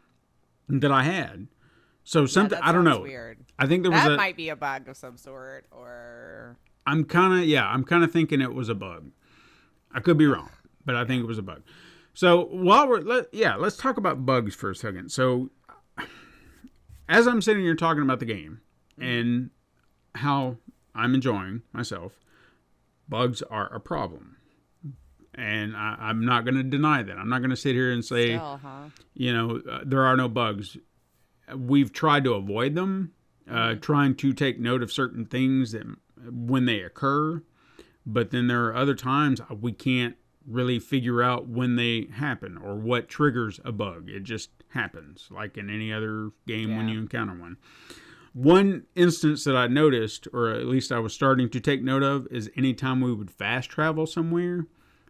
that I had. So something, that I don't sounds know. weird. I think there was That might be a bug of some sort, or I'm kind of thinking it was a bug. I could be wrong, but I think it was a bug. So while let's talk about bugs for a second. So as I'm sitting here talking about the game and how I'm enjoying myself, bugs are a problem. And I'm not going to deny that. I'm not going to sit here and say, still, huh? there are no bugs. We've tried to avoid them, trying to take note of certain things that when they occur. But then there are other times we can't really figure out when they happen or what triggers a bug. It just happens, like in any other game when you encounter one. One instance that I noticed, or at least I was starting to take note of, is anytime we would fast travel somewhere,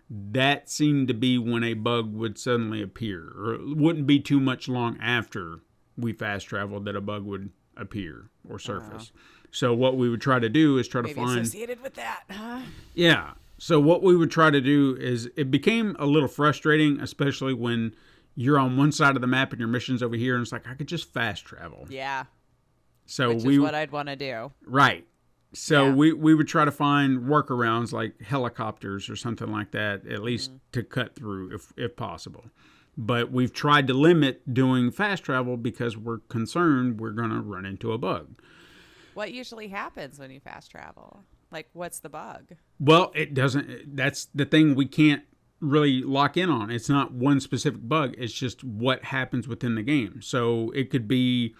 that seemed to be when a bug would suddenly appear, or it wouldn't be too much long after we fast traveled that a bug would appear or surface. So what we would try to do is try to Maybe find... associated with that, huh? Yeah. So what we would try to do is, it became a little frustrating, especially when you're on one side of the map and your mission's over here, and it's like, I could just fast travel. Yeah. So Which is what I'd want to do. Right. So Yeah. we would try to find workarounds like helicopters or something like that, at least to cut through if possible. But we've tried to limit doing fast travel because we're concerned we're going to run into a bug. What usually happens when you fast travel? Like, what's the bug? Well, it doesn't. That's the thing we can't really lock in on. It's not one specific bug. It's just what happens within the game. So it could be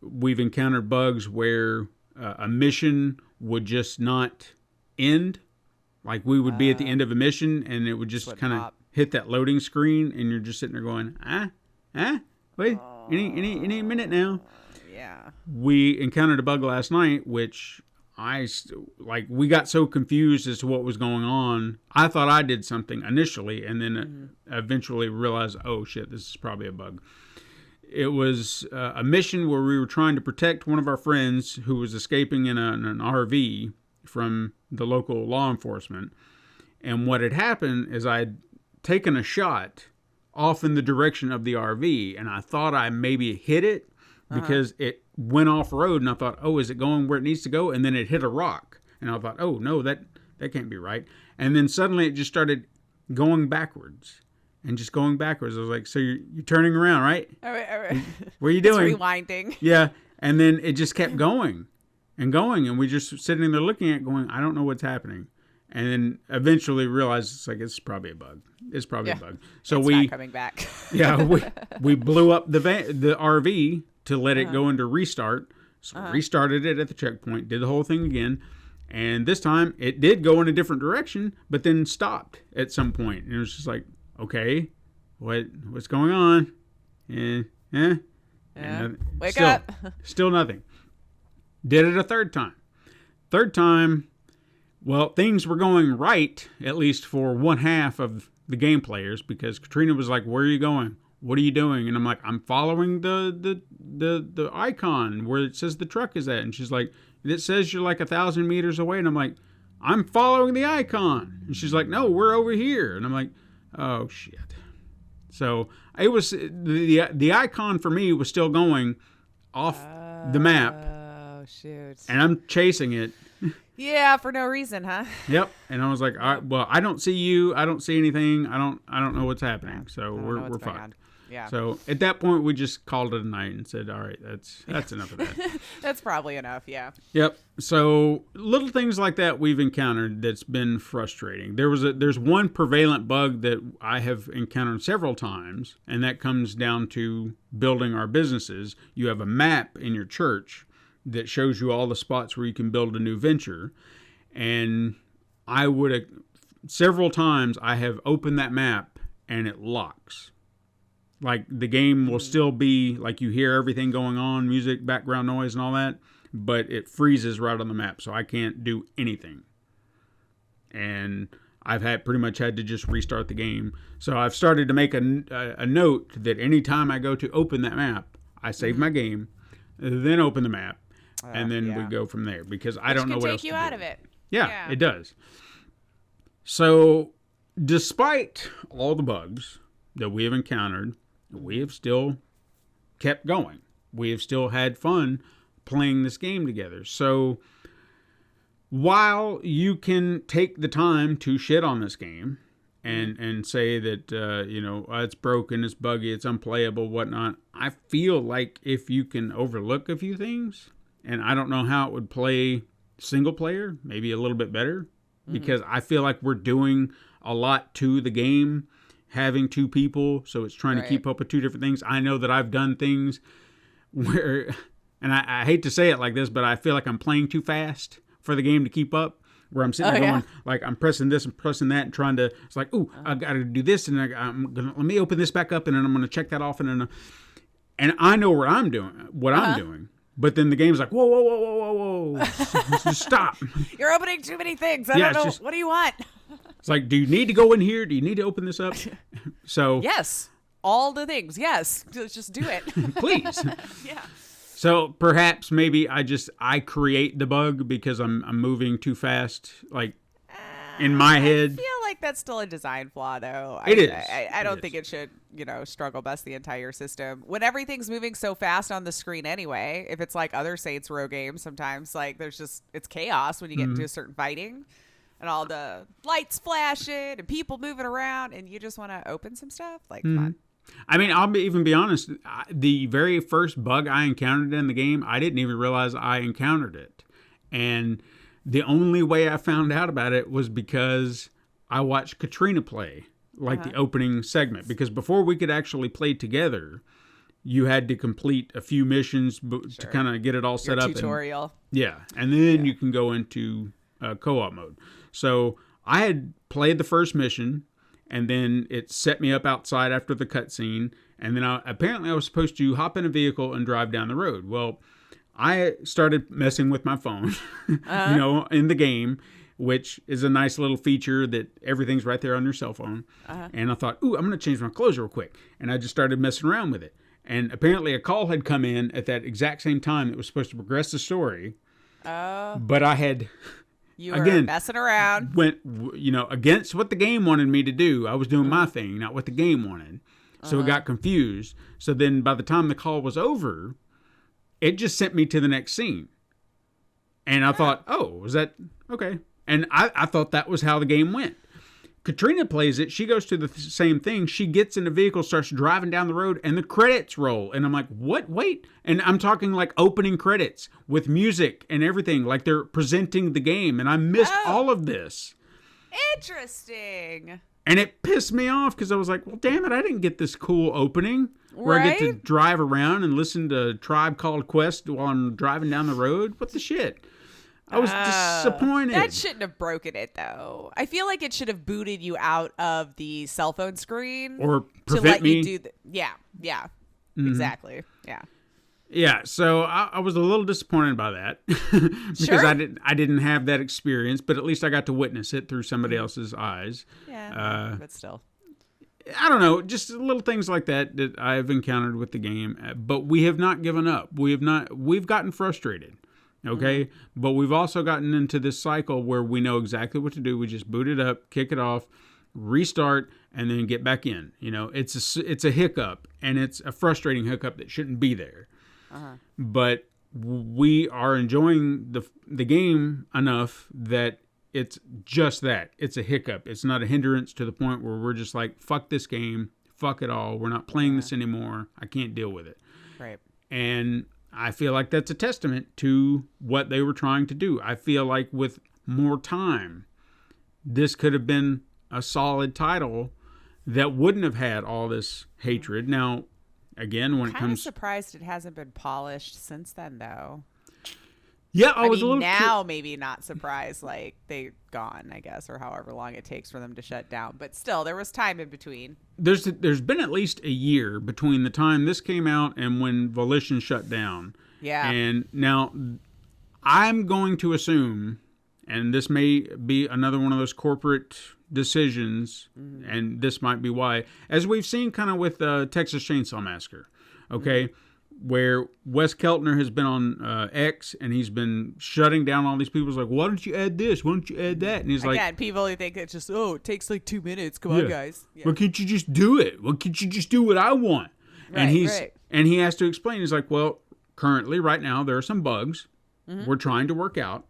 we've encountered bugs where a mission would just not end. Like we would be at the end of a mission and it would just kind of pop. hit that loading screen and you're just sitting there going, wait, any minute now. Yeah. Yeah. we encountered a bug last night, which we got so confused as to what was going on. I thought I did something initially, and then eventually realized, oh shit, this is probably a bug. It was a mission where we were trying to protect one of our friends who was escaping in an RV from the local law enforcement. And what had happened is I'd taken a shot off in the direction of the RV, and I thought I maybe hit it because it went off road, and I thought, oh, is it going where it needs to go? And then it hit a rock, and I thought, oh no, that can't be right. And then suddenly it just started going backwards and just going backwards. I was like, so you're turning around, right? All right. What are you doing? It's rewinding. Yeah. And then it just kept going and going, and we just sitting there looking at it going, I don't know what's happening. And then eventually realized it's probably a bug. It's probably a bug. So it's not coming back. Yeah, we blew up the RV to let it go into restart. So we restarted it at the checkpoint, did the whole thing again. And this time it did go in a different direction, but then stopped at some point. And it was just like, okay, what's going on? Wake up. Still nothing. Did it a third time. Third time, well, things were going right, at least for one half of the game players, because Katrina was like, where are you going? What are you doing? And I'm like, I'm following the icon where it says the truck is at. And she's like, it says you're like 1,000 meters away. And I'm like, I'm following the icon. And she's like, no, we're over here. And I'm like, oh shit. So it was the icon for me was still going off the map. Oh shoot. And I'm chasing it. Yeah, for no reason, huh? Yep. And I was like, all right, well, I don't see you. I don't see anything. I don't know what's happening. So we're fine. Yeah. So at that point, we just called it a night and said, all right, that's enough of that. That's probably enough. Yeah. Yep. So little things like that we've encountered that's been frustrating. There's one prevalent bug that I have encountered several times, and that comes down to building our businesses. You have a map in your church that shows you all the spots where you can build a new venture. And several times I have opened that map and it locks. Like the game will still be like you hear everything going on, music, background noise and all that, but it freezes right on the map. So I can't do anything. And I've pretty much had to just restart the game. So I've started to make a note that anytime I go to open that map, I save my game, then open the map. And then we go from there because I don't know what else to do. Take you out of it. Yeah, it does. So, despite all the bugs that we have encountered, we have still kept going. We have still had fun playing this game together. So, while you can take the time to shit on this game and say that, it's broken, it's buggy, it's unplayable, whatnot, I feel like if you can overlook a few things, and I don't know how it would play single player, maybe a little bit better, because I feel like we're doing a lot to the game, having two people, so it's trying to keep up with two different things. I know that I've done things where, and I hate to say it like this, but I feel like I'm playing too fast for the game to keep up, where I'm sitting there going, like, I'm pressing this and pressing that and trying to, it's like, ooh, I got to do this, and let me open this back up, and then I'm going to check that off, and I know what I'm doing. But then the game's like, whoa. Just stop. You're opening too many things. I don't know. What do you want? It's like, do you need to go in here? Do you need to open this up? So yes. All the things. Yes. Just do it. Please. Yeah. So perhaps maybe I create the bug because I'm moving too fast, like in my head. I feel like that's still a design flaw, though. It is. I don't think it should, struggle bust the entire system. When everything's moving so fast on the screen anyway, if it's like other Saints Row games, sometimes like it's chaos when you get into a certain fighting and all the lights flashing and people moving around and you just want to open some stuff. Like, come on. I mean, I'll even be honest. The very first bug I encountered in the game, I didn't even realize I encountered it. And the only way I found out about it was because I watched Katrina play, like the opening segment. Because before we could actually play together, you had to complete a few missions to kind of get it all set up. Tutorial. And then you can go into co-op mode. So I had played the first mission, and then it set me up outside after the cutscene, And then apparently I was supposed to hop in a vehicle and drive down the road. Well, I started messing with my phone, in the game, which is a nice little feature that everything's right there on your cell phone. And I thought, ooh, I'm going to change my clothes real quick. And I just started messing around with it. And apparently a call had come in at that exact same time that was supposed to progress the story. But I had... You were messing around. Went, against what the game wanted me to do. I was doing my thing, not what the game wanted. So it got confused. So then by the time the call was over, it just sent me to the next scene. And I thought, oh, was that... Okay. And I thought that was how the game went. Katrina plays it. She goes to the same thing. She gets in the vehicle, starts driving down the road, and the credits roll. And I'm like, what? Wait. And I'm talking like opening credits with music and everything. Like they're presenting the game. And I missed all of this. Interesting. And it pissed me off because I was like, well, damn it. I didn't get this cool opening where I get to drive around and listen to Tribe Called Quest while I'm driving down the road. What the shit? I was disappointed. That shouldn't have broken it, though. I feel like it should have booted you out of the cell phone screen. Or prevent to let me. You do yeah. Exactly. Yeah. Yeah, so I was a little disappointed by that because I didn't have that experience, but at least I got to witness it through somebody else's eyes. Yeah, but still. I don't know, just little things like that I've encountered with the game, but we have not given up. We've gotten frustrated. Okay, but we've also gotten into this cycle where we know exactly what to do. We just boot it up, kick it off, restart, and then get back in. It's a hiccup, and it's a frustrating hiccup that shouldn't be there. But we are enjoying the game enough that it's just that. It's a hiccup. It's not a hindrance to the point where we're just like, fuck this game, fuck it all. We're not playing this anymore. I can't deal with it. Right. And I feel like that's a testament to what they were trying to do. I feel like with more time, this could have been a solid title that wouldn't have had all this hatred. Now, again, when it comes... I'm surprised it hasn't been polished since then, though. Yeah, I was a little... Now maybe not surprised, like, they're gone, I guess, or however long it takes for them to shut down. But still, there was time in between. There's been at least a year between the time this came out and when Volition shut down. Yeah. And now, I'm going to assume, and this may be another one of those corporate decisions, and this might be why, as we've seen kind of with Texas Chainsaw Massacre, okay? Where Wes Keltner has been on X and he's been shutting down all these people. He's like, why don't you add this? Why don't you add that? And he's like... Again, people who think it's just, it takes like 2 minutes. Come on, guys. Yeah. Why can't you just do it? Why can't you just do what I want? And he has to explain. He's like, well, currently, right now, there are some bugs we're trying to work out.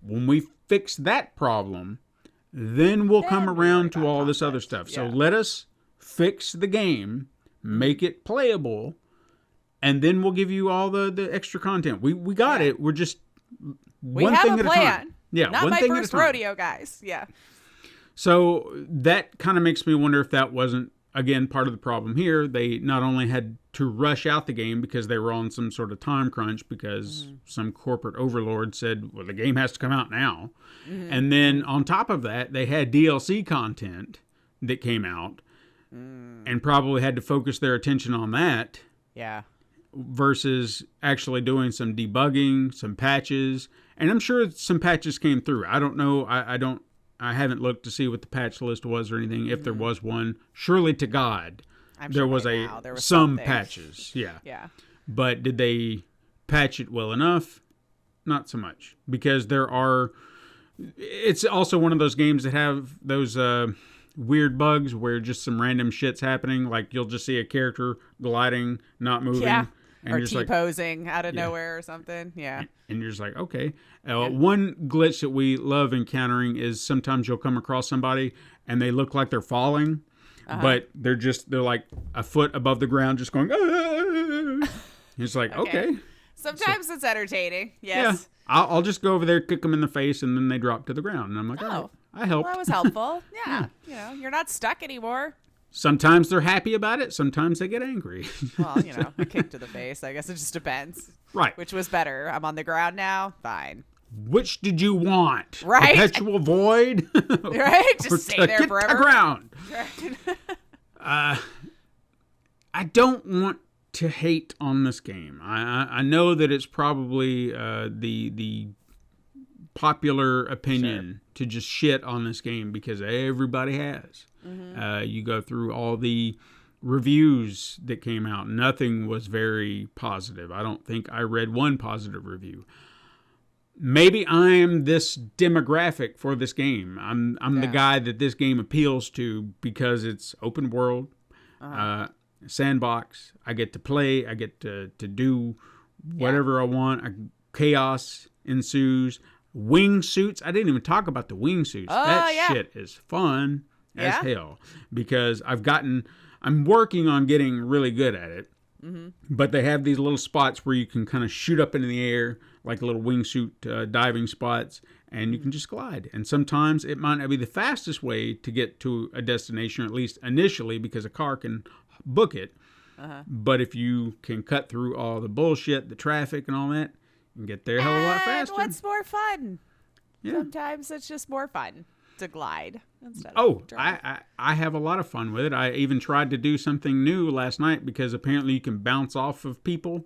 When we fix that problem, then we'll come around to all this other stuff. So let us fix the game, make it playable, and then we'll give you all the extra content. We got it. We're just one thing at a time. We have a plan. Yeah, not one my thing at a first time. rodeo, guys. Yeah. So that kind of makes me wonder if that wasn't, again, part of the problem here. They not only had to rush out the game because they were on some sort of time crunch because some corporate overlord said, well, the game has to come out now. And then on top of that, they had DLC content that came out and probably had to focus their attention on that. Yeah. Versus actually doing some debugging, some patches. And I'm sure some patches came through. I don't know. I haven't looked to see what the patch list was or anything. If there was one, surely to God, there was some something. patches. Yeah. Yeah. But did they patch it well enough? Not so much. Because it's also one of those games that have those weird bugs where just some random shit's happening. Like you'll just see a character gliding, not moving. Yeah. And or you're just T-posing out of nowhere or something. Yeah. And you're just like, okay. One glitch that we love encountering is sometimes you'll come across somebody and they look like they're falling, but they're like a foot above the ground just going, ah! It's like, okay. Sometimes it's entertaining. Yes. Yeah. I'll just go over there, kick them in the face, and then they drop to the ground. And I'm like, oh, I helped. Well, that was helpful. Yeah. You're not stuck anymore. Sometimes they're happy about it. Sometimes they get angry. Well, a kick to the face. I guess it just depends. Right. Which was better? I'm on the ground now? Fine. Which did you want? Right. Perpetual void? Right? Just stay there forever. To the ground. I don't want to hate on this game. I know that it's probably the popular opinion to just shit on this game because everybody has. You go through all the reviews that came out. Nothing was very positive. I don't think I read one positive review. Maybe I'm this demographic for this game. I'm the guy that this game appeals to because it's open world, sandbox. I get to play. I get to do whatever I want. Chaos ensues. Wingsuits. I didn't even talk about the wingsuits. Shit is fun as hell because I'm working on getting really good at it. But they have these little spots where you can kind of shoot up into the air, like little wingsuit diving spots, and you can just glide. And sometimes it might not be the fastest way to get to a destination, or at least initially, because a car can book it. But if you can cut through all the bullshit, the traffic and all that, you can get there a hell of a lot faster. What's more fun? Yeah. Sometimes it's just more fun to glide instead of drive. I have a lot of fun with it. I even tried to do something new last night because apparently you can bounce off of people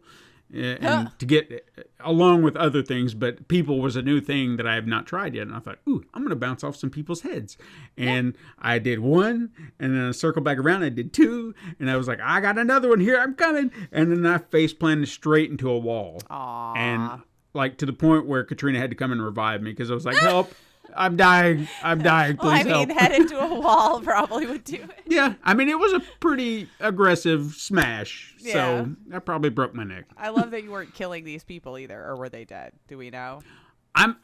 and to get along with other things, but people was a new thing that I have not tried yet. And I thought, ooh, I'm going to bounce off some people's heads. And I did one, and then I circled back around. I did two, and I was like, I got another one here. I'm coming. And then I face planted straight into a wall. Aww. And like to the point where Katrina had to come and revive me because I was like, help. I'm dying. Please help. Head into a wall probably would do it. Yeah. I mean, it was a pretty aggressive smash. Yeah. So that probably broke my neck. I love that you weren't killing these people either. Or were they dead? Do we know? I'm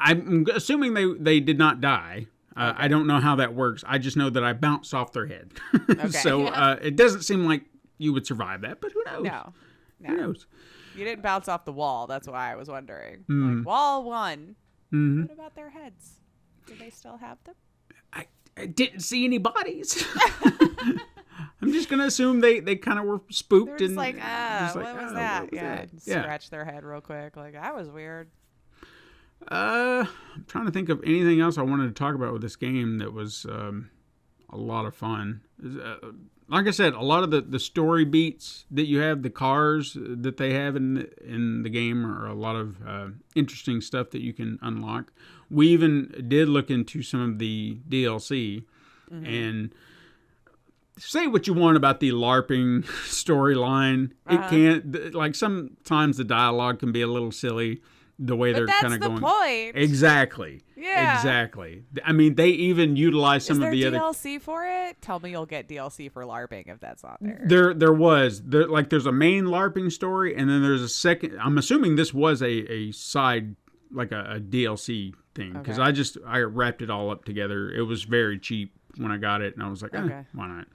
assuming they did not die. I don't know how that works. I just know that I bounced off their head. Okay. So it doesn't seem like you would survive that, but who knows? No. Who knows? You didn't bounce off the wall. That's why I was wondering. Like, wall one. What about their heads? Do they still have them? I didn't see any bodies. I'm just going to assume they kind of were spooked. They're just like, what was that? What was that? Scratch their head real quick. Like, that was weird. I'm trying to think of anything else I wanted to talk about with this game that was a lot of fun. Like I said, a lot of the story beats that you have, the cars that they have in the game are a lot of interesting stuff that you can unlock. We even did look into some of the DLC, and say what you want about the LARPing storyline. It can't, like, sometimes the dialogue can be a little silly. The way they're kind of going. That's the point. Exactly. Yeah. Exactly. I mean, they even utilize some of the other. Is there DLC for it? Tell me you'll get DLC for LARPing if that's not there. There was. There's a main LARPing story, and then there's a second. I'm assuming this was a side, like a DLC thing, because I wrapped it all up together. It was very cheap when I got it, and I was like, why not?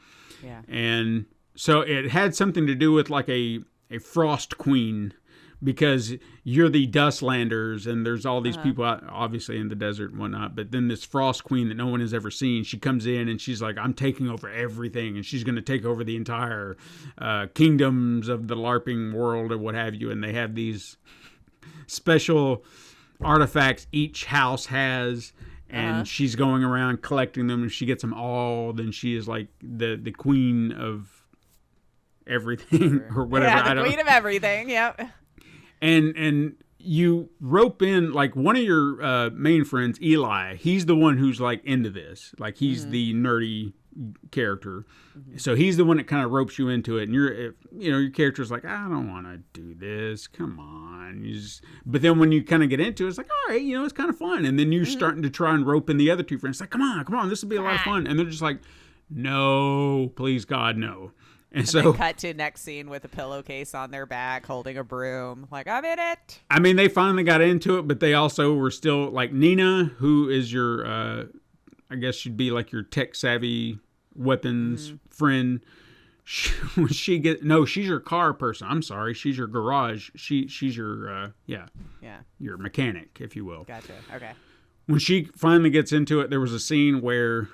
Yeah. And so it had something to do with like a Frost Queen. Because you're the Dustlanders, and there's all these people out, obviously in the desert and whatnot. But then this Frost Queen that no one has ever seen, she comes in and she's like, I'm taking over everything. And she's going to take over the entire kingdoms of the LARPing world or what have you. And they have these special artifacts each house has. And she's going around collecting them. If she gets them all, then she is like the queen of everything or whatever. Yeah, the queen of everything. Yep. And you rope in, like, one of your main friends, Eli. He's the one who's like into this. Like, he's the nerdy character. So he's the one that kind of ropes you into it. And your character's like, I don't want to do this. Come on. But then when you kind of get into it, it's like, all right, it's kind of fun. And then you're starting to try and rope in the other two friends. It's like, come on, this will be a lot of fun. And they're just like, no, please God, no. And so cut to next scene with a pillowcase on their back, holding a broom. Like, I'm in it. I mean, they finally got into it, but they also were still like Nina, who is your, I guess she'd be like your tech savvy weapons friend. She's your car person. I'm sorry, she's your garage. She's your your mechanic, if you will. Gotcha. Okay. When she finally gets into it, there was a scene where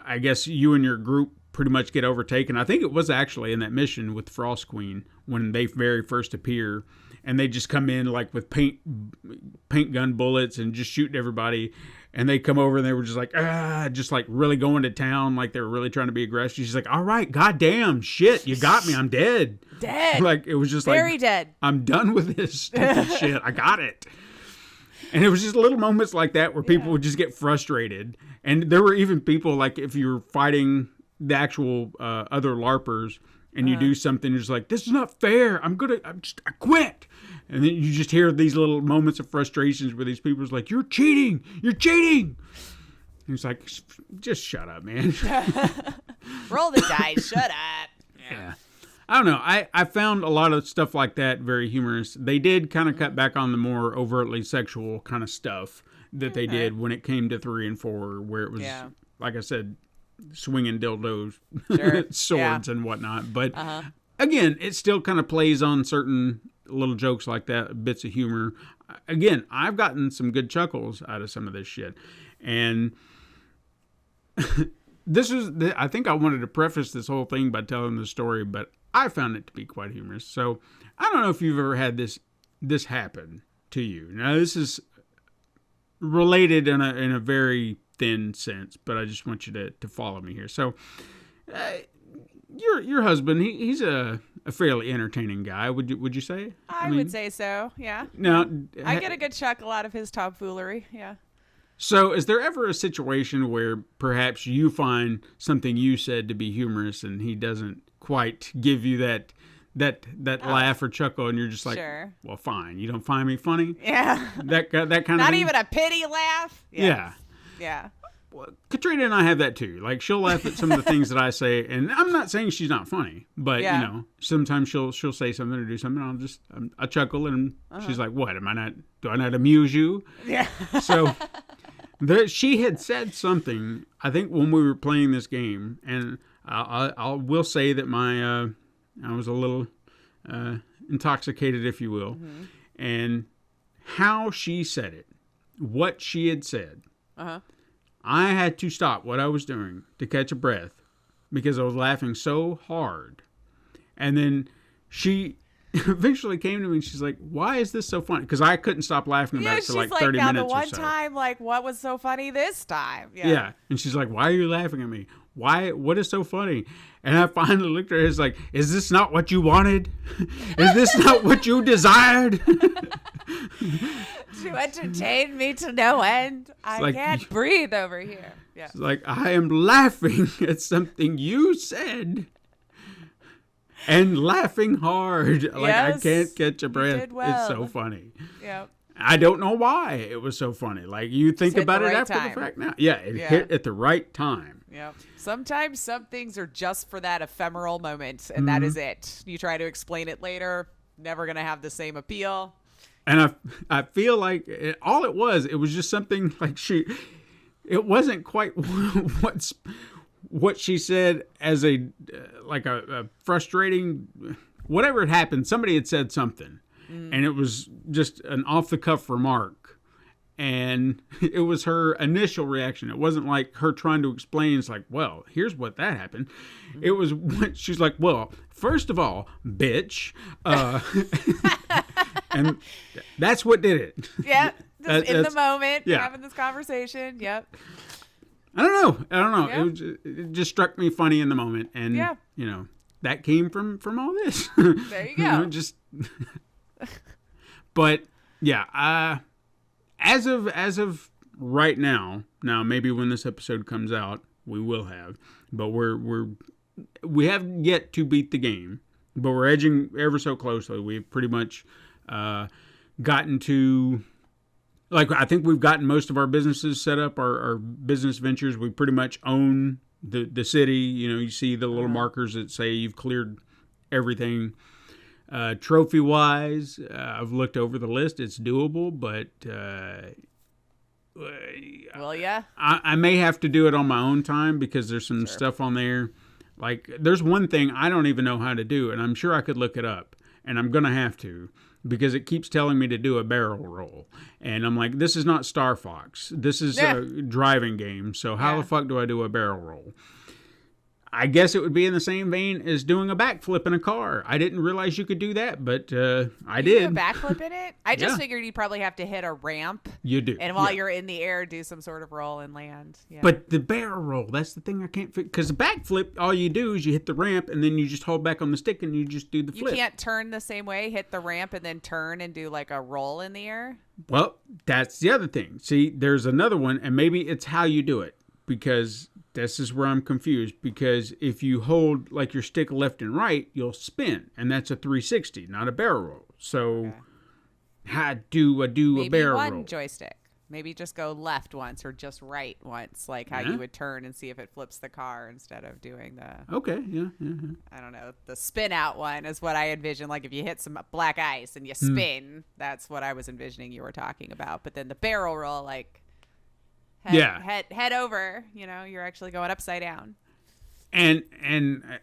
I guess you and your group pretty much get overtaken. I think it was actually in that mission with Frost Queen when they very first appear, and they just come in like with paint gun bullets and just shooting everybody. And they come over and they were just like, just like really going to town, like they were really trying to be aggressive. She's like, all right, goddamn, shit, you got me, I'm dead. Dead. Like, it was just Very like, dead. I'm done with this stupid shit. I got it. And it was just little moments like that where people would just get frustrated. And there were even people, like, if you're fighting the actual other LARPers and you do something, you're just like, this is not fair. I quit. And then you just hear these little moments of frustrations where these people's like, you're cheating. You're cheating. And it's like, just shut up, man. Roll the dice. Shut up. Yeah. I don't know. I found a lot of stuff like that very humorous. They did kind of cut back on the more overtly sexual kind of stuff that they did when it came to 3 and 4, where it was, like I said, swinging dildos, swords and whatnot. But again, it still kind of plays on certain little jokes like that, bits of humor. Again, I've gotten some good chuckles out of some of this shit. And I think I wanted to preface this whole thing by telling the story, but I found it to be quite humorous. So I don't know if you've ever had this happen to you. Now, this is related in a very thin sense, but I just want you to follow me here. So your husband, he's a fairly entertaining guy. Would you say? I would say so. Yeah. Now, I get a good chuckle out of his tomfoolery. Yeah. So is there ever a situation where perhaps you find something you said to be humorous and he doesn't quite give you that laugh or chuckle, and you're just like, well, fine, you don't find me funny? Yeah. That kind of Not thing? even a pity laugh? Yeah. Yeah. Well, Katrina and I have that too. Like, she'll laugh at some of the things that I say, and I'm not saying she's not funny, but you know, sometimes she'll say something or do something, and I chuckle, and she's like, "What? Do I not amuse you?" Yeah. So she had said something, I think, when we were playing this game, and I will say that I was a little intoxicated, if you will, and how she said it, what she had said. I had to stop what I was doing to catch a breath because I was laughing so hard. And then she eventually came to me and she's like, why is this so funny? Because I couldn't stop laughing about it for like 30 minutes or so. The one time, like, what was so funny this time? Yeah. And she's like, why are you laughing at me? What is so funny? And I finally looked at her and was like, is this not what you wanted? Is this not what you desired? To entertain me to no end. I can't breathe over here. Yeah. It's like, I am laughing at something you said. And laughing hard. Like, I can't catch a breath. Did well. It's so funny. Yep. I don't know why it was so funny. Like, you think about it after the fact now. Yeah, it hit at the right time. Yep. Sometimes some things are just for that ephemeral moment, and that is it. You try to explain it later, never going to have the same appeal. And I feel like all it was just something like it wasn't quite what she said as a frustrating, whatever had happened, somebody had said something, and it was just an off-the-cuff remark. And it was her initial reaction. It wasn't like her trying to explain. It's like, well, here's what that happened. It was when she's like, well, first of all, bitch. And that's what did it. Yeah. Just in the moment, having this conversation. Yep. I don't know. Yeah. It just struck me funny in the moment. And, you know, that came from all this. There you go. But, yeah, As of right now, maybe when this episode comes out, we will have, but we haven't yet to beat the game, but we're edging ever so closely. We've pretty much gotten to, like, I think we've gotten most of our businesses set up, our business ventures. We pretty much own the city. You know, you see the little markers that say you've cleared everything. Trophy wise, I've looked over the list. It's doable, but well, yeah, I may have to do it on my own time because there's some stuff on there. Like, there's one thing I don't even know how to do, and I'm sure I could look it up, and I'm gonna have to because it keeps telling me to do a barrel roll, and I'm like, this is not Star Fox. This is a driving game. So how the fuck do I do a barrel roll? I guess it would be in the same vein as doing a backflip in a car. I didn't realize you could do that, but I did. You do a backflip in it? I just Yeah. figured you'd probably have to hit a ramp. You do. And while yeah. you're in the air, do some sort of roll and land. Yeah. But the barrel roll, that's the thing I can't figure. Because the backflip, all you do is you hit the ramp and then you just hold back on the stick and you just do the you flip. can't turn the same way, hit the ramp, and then turn and do like a roll in the air? Well, that's the other thing. See, there's another one, and maybe it's how you do it. Because this is where I'm confused. Because if you hold like your stick left and right, you'll spin. And that's a 360, not a barrel roll. So how do I do Maybe a barrel one roll? joystick. Maybe just go left once or just right once, like how Yeah. you would turn and see if it flips the car instead of doing the, Okay, yeah. I don't know, the spin out one is what I envision. Like if you hit some black ice and you Hmm. spin, that's what I was envisioning you were talking about. But then the barrel roll, like Yeah. head over, you're actually going upside down. And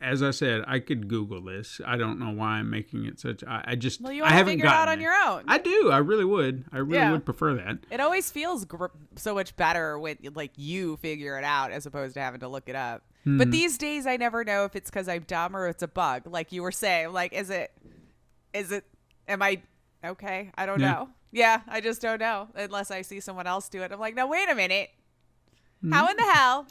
as I said, I could Google this. I don't know why I'm making it such. I just Well, you I want to haven't figure it out gotten on it. your own. I do. I really would. I really Yeah. would prefer that. It always feels so much better when like you figure it out as opposed to having to look it up. Hmm. But these days I never know if it's because I'm dumb or it's a bug. Like you were saying, like is it? Am I okay? I don't Yeah. know. Yeah, I just don't know unless I see someone else do it. I'm like, no, wait a minute. Hmm. How in the hell?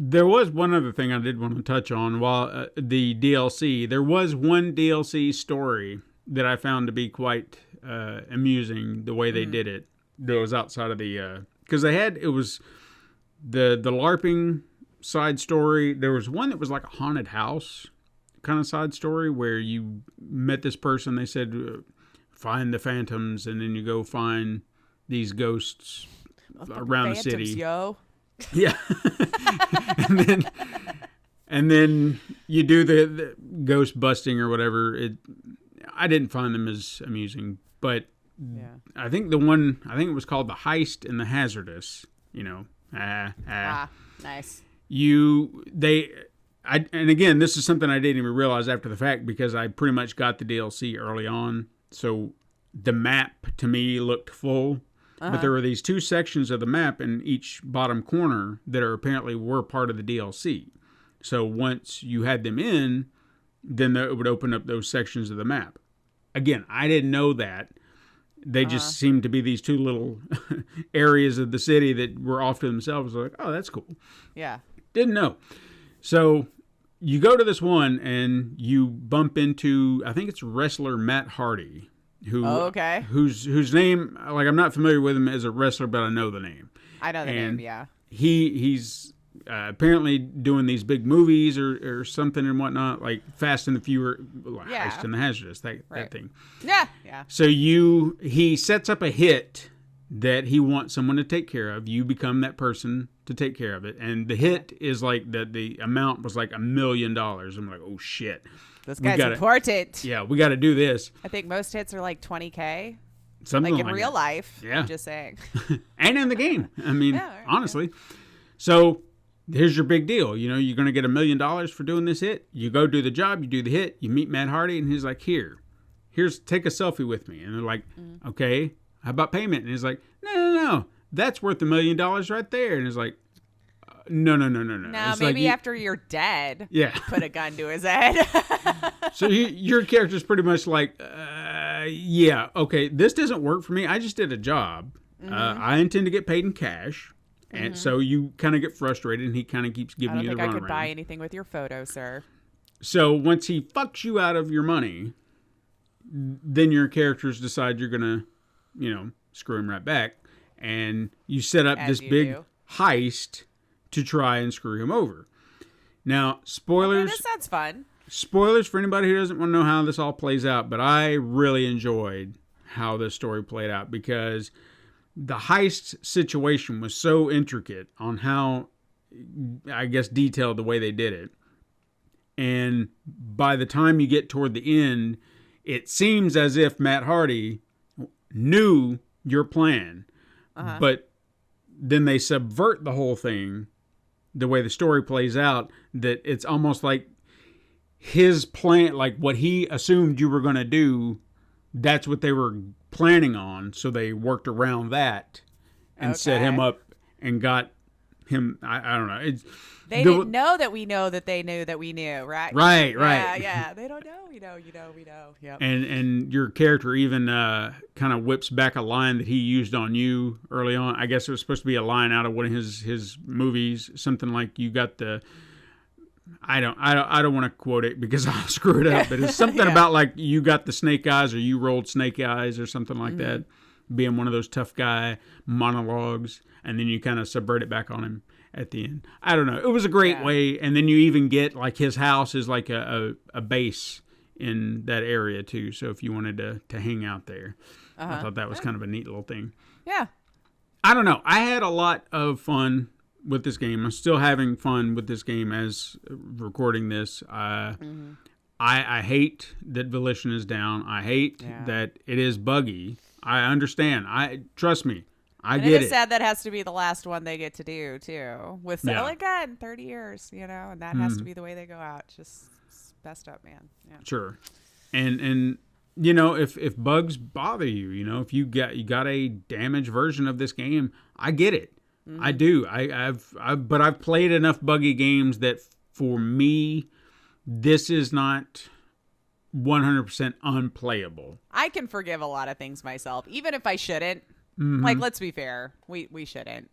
There was one other thing I did want to touch on while the DLC. There was one DLC story that I found to be quite amusing the way they did it. That was outside of the because it was the LARPing side story. There was one that was like a haunted house kind of side story where you met this person. They said find the phantoms, and then you go find these ghosts around the city. Phantoms, yo. Yeah. and then you do the ghost busting or whatever. I didn't find them as amusing, but Yeah. I think it was called The Heist and the Hazardous, Nice. And again, this is something I didn't even realize after the fact because I pretty much got the DLC early on. So the map to me looked full. But there were these two sections of the map in each bottom corner that were part of the DLC. So once you had them in, then it would open up those sections of the map. Again, I didn't know that. They just seemed to be these two little areas of the city that were off to themselves. Like, oh, that's cool. Yeah. Didn't know. So you go to this one and you bump into, I think it's wrestler Matt Hardy. Whose name, like I'm not familiar with him as a wrestler, but I know the name. I know the name, yeah. He's apparently doing these big movies or something and whatnot, like Fast and the Furious, Heist and the Hazardous, that thing. Yeah, yeah. So he sets up a hit that he wants someone to take care of. You become that person to take care of it, and the hit is like the amount was like $1 million. I'm like, oh shit. This guy's important. Yeah, we got to do this. I think most hits are like 20K. Something Like in real that. life. Yeah. I'm just saying. And in the game. I mean, Yeah, right, honestly. So here's your big deal. You're going to get $1 million for doing this hit. You go do the job. You do the hit. You meet Matt Hardy, and he's like, here's take a selfie with me. And they're like, okay, how about payment? And he's like, no. That's worth $1 million right there. And he's like, no. No, It's maybe like after you're dead. Yeah. Put a gun to his head. So your character's pretty much like, yeah, okay, this doesn't work for me. I just did a job. I intend to get paid in cash. And so you kind of get frustrated, and he kind of keeps I giving don't you the think I runaround. could buy anything with your photo, sir. So once he fucks you out of your money, then your characters decide you're going to, screw him right back. And you set up As this you big do. heist to try and screw him over. Now, Okay, spoilers. this sounds fun. Spoilers for anybody who doesn't want to know how this all plays out, but I really enjoyed how this story played out because the heist situation was so intricate on how, I guess, detailed the way they did it. And by the time you get toward the end, it seems as if Matt Hardy knew your plan, but then they subvert the whole thing the way the story plays out, that it's almost like his plan, like what he assumed you were going to do, that's what they were planning on. So they worked around that and set him up and got him. I don't know. They didn't know that we know that they knew that we knew, right? Right. Yeah. They don't know. We know. Yep. And your character even kind of whips back a line that he used on you early on. I guess it was supposed to be a line out of one of his movies, something like you got the. I don't want to quote it because I'll screw it up, but it's something about like you got the snake eyes or you rolled snake eyes or something like that, being one of those tough guy monologues, and then you kind of subvert it back on him at the end. I don't know. It was a great way, and then you even get like his house is like a base in that area too. So if you wanted to hang out there, I thought that was kind of a neat little thing. Yeah. I don't know. I had a lot of fun with this game. I'm still having fun with this game as recording this. I hate that Volition is down. I hate that it is buggy. I understand. Trust me. I get it. It is sad that has to be the last one they get to do too. With again, 30 years, and that has to be the way they go out. Just messed up, man. Yeah. Sure. And if bugs bother you, if you got a damaged version of this game, I get it. I do. But I've played enough buggy games that for me, this is not 100% unplayable. I can forgive a lot of things myself, even if I shouldn't. Like, let's be fair, we shouldn't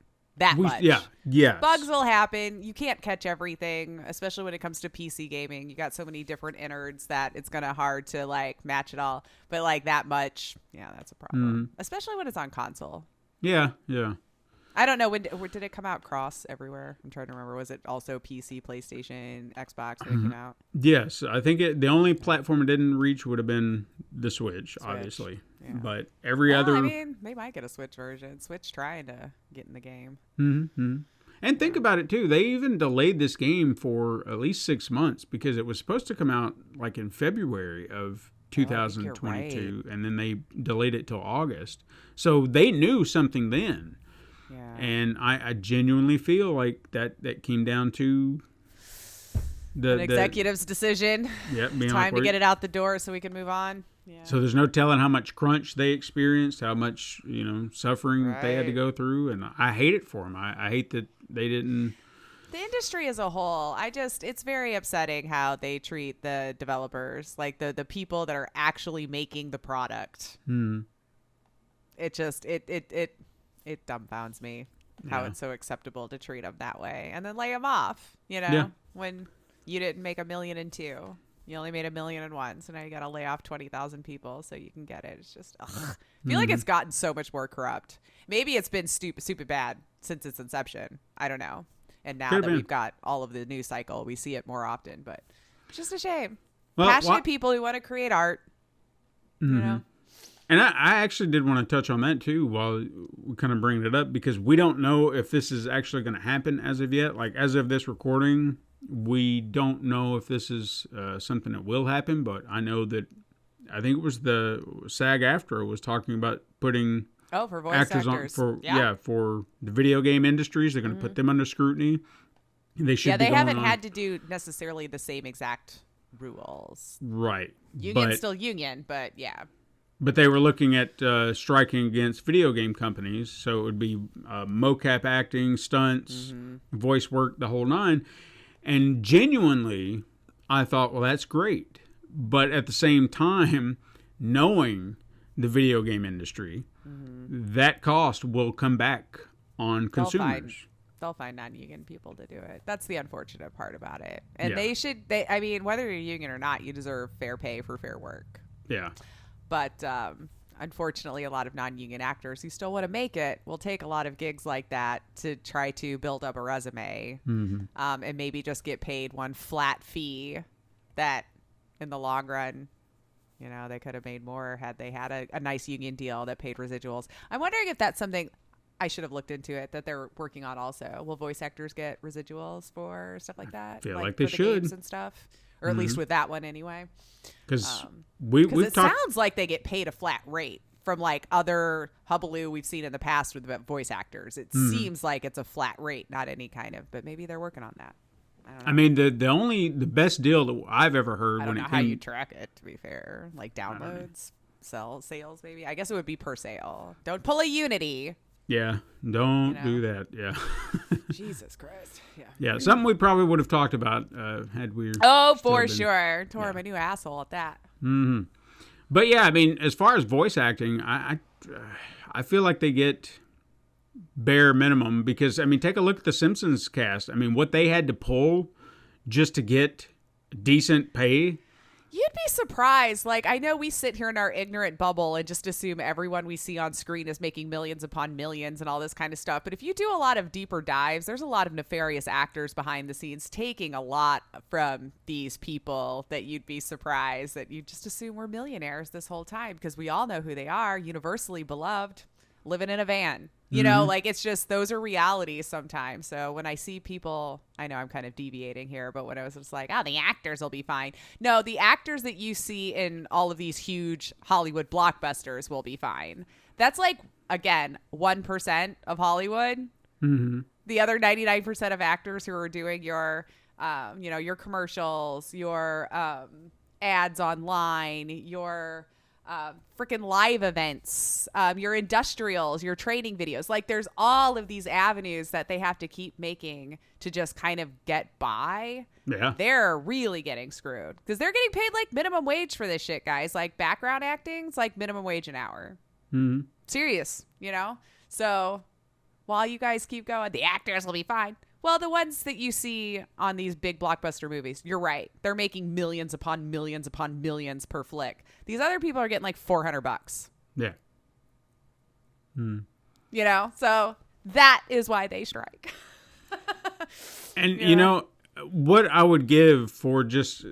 much. Yeah. Bugs will happen. You can't catch everything, especially when it comes to PC gaming. You got so many different innards that it's gonna hard to like match it all. But like that much, that's a problem. Especially when it's on console. Yeah. I don't know, when did it come out cross everywhere? I'm trying to remember. Was it also PC, PlayStation, Xbox when it came out? Yes, I think the only platform it didn't reach would have been the Switch. Obviously. Yeah. But every other... I mean, they might get a Switch version. Switch trying to get in the game. Mm-hmm. And think about it, too. They even delayed this game for at least 6 months because it was supposed to come out like in February of 2022, and then they delayed it till August. So they knew something then. Yeah. And I genuinely feel like that came down to an executive's decision. Yeah, time to get it out the door so we can move on. Yeah. So there's no telling how much crunch they experienced, how much suffering they had to go through, and I hate it for them. I hate that they didn't. The industry as a whole, it's very upsetting how they treat the developers, like the people that are actually making the product. It just it dumbfounds me how it's so acceptable to treat them that way and then lay them off, when you didn't make $1 million in 2. You only made $1 million in 1. So now you got to lay off 20,000 people so you can get it. It's just, I feel like it's gotten so much more corrupt. Maybe it's been stupid bad since its inception. I don't know. And now that we've got all of the news cycle, we see it more often, but it's just a shame. Well, passionate people who want to create art, And I actually did want to touch on that too while we kind of bringing it up, because we don't know if this is actually going to happen as of yet. Like as of this recording, we don't know if this is something that will happen, but I know that I think it was the SAG-AFTRA was talking about putting for voice actors for the video game industries. They're going to put them under scrutiny. They should. They haven't had to do necessarily the same exact rules. Right. Union's still union, but yeah. But they were looking at striking against video game companies, so it would be mocap acting, stunts, voice work, the whole nine. And genuinely, I thought, well, that's great. But at the same time, knowing the video game industry, that cost will come back on consumers. They'll find non-union people to do it. That's the unfortunate part about it. And I mean, whether you're union or not, you deserve fair pay for fair work. Yeah. But unfortunately, a lot of non-union actors who still want to make it will take a lot of gigs like that to try to build up a resume, and maybe just get paid one flat fee that in the long run, they could have made more had they had a nice union deal that paid residuals. I'm wondering if that's something I should have looked into it that they're working on also. Will voice actors get residuals for stuff like that? I feel like they should. Games and stuff. Or at least with that one anyway. Because it sounds like they get paid a flat rate from like other hullabaloo we've seen in the past with voice actors. It seems like it's a flat rate, not any kind of, but maybe they're working on that. I don't know. I mean, the best deal that I've ever heard. I don't know how you track it, to be fair. Like downloads, sales maybe. I guess it would be per sale. Don't pull a Unity. Yeah, don't do that. Yeah. Jesus Christ. Yeah. Yeah, something we probably would have talked about had we. Oh, for sure. Tore him a new asshole at that. Mm-hmm. But yeah, I mean, as far as voice acting, I feel like they get bare minimum because, I mean, take a look at the Simpsons cast. I mean, what they had to pull just to get decent pay. You'd be surprised. Like, I know we sit here in our ignorant bubble and just assume everyone we see on screen is making millions upon millions and all this kind of stuff. But if you do a lot of deeper dives, there's a lot of nefarious actors behind the scenes taking a lot from these people that you'd be surprised that you just assume we're millionaires this whole time because we all know who they are, universally beloved, living in a van. You know, like it's just those are realities sometimes. So when I see people, I know I'm kind of deviating here, but when I was just like, oh, the actors will be fine. No, the actors that you see in all of these huge Hollywood blockbusters will be fine. That's like, again, 1% of Hollywood. Mm-hmm. The other 99% of actors who are doing your, your commercials, your ads online, your freaking live events, your industrials, your training videos. Like there's all of these avenues that they have to keep making to just kind of get by. Yeah. They're really getting screwed because they're getting paid like minimum wage for this shit, guys. Like background acting's like minimum wage an hour. Mm-hmm. Serious, So while you guys keep going, the actors will be fine. Well, the ones that you see on these big blockbuster movies, you're right. They're making millions upon millions upon millions per flick. These other people are getting like $400. Yeah. So that is why they strike. And, what I would give for just,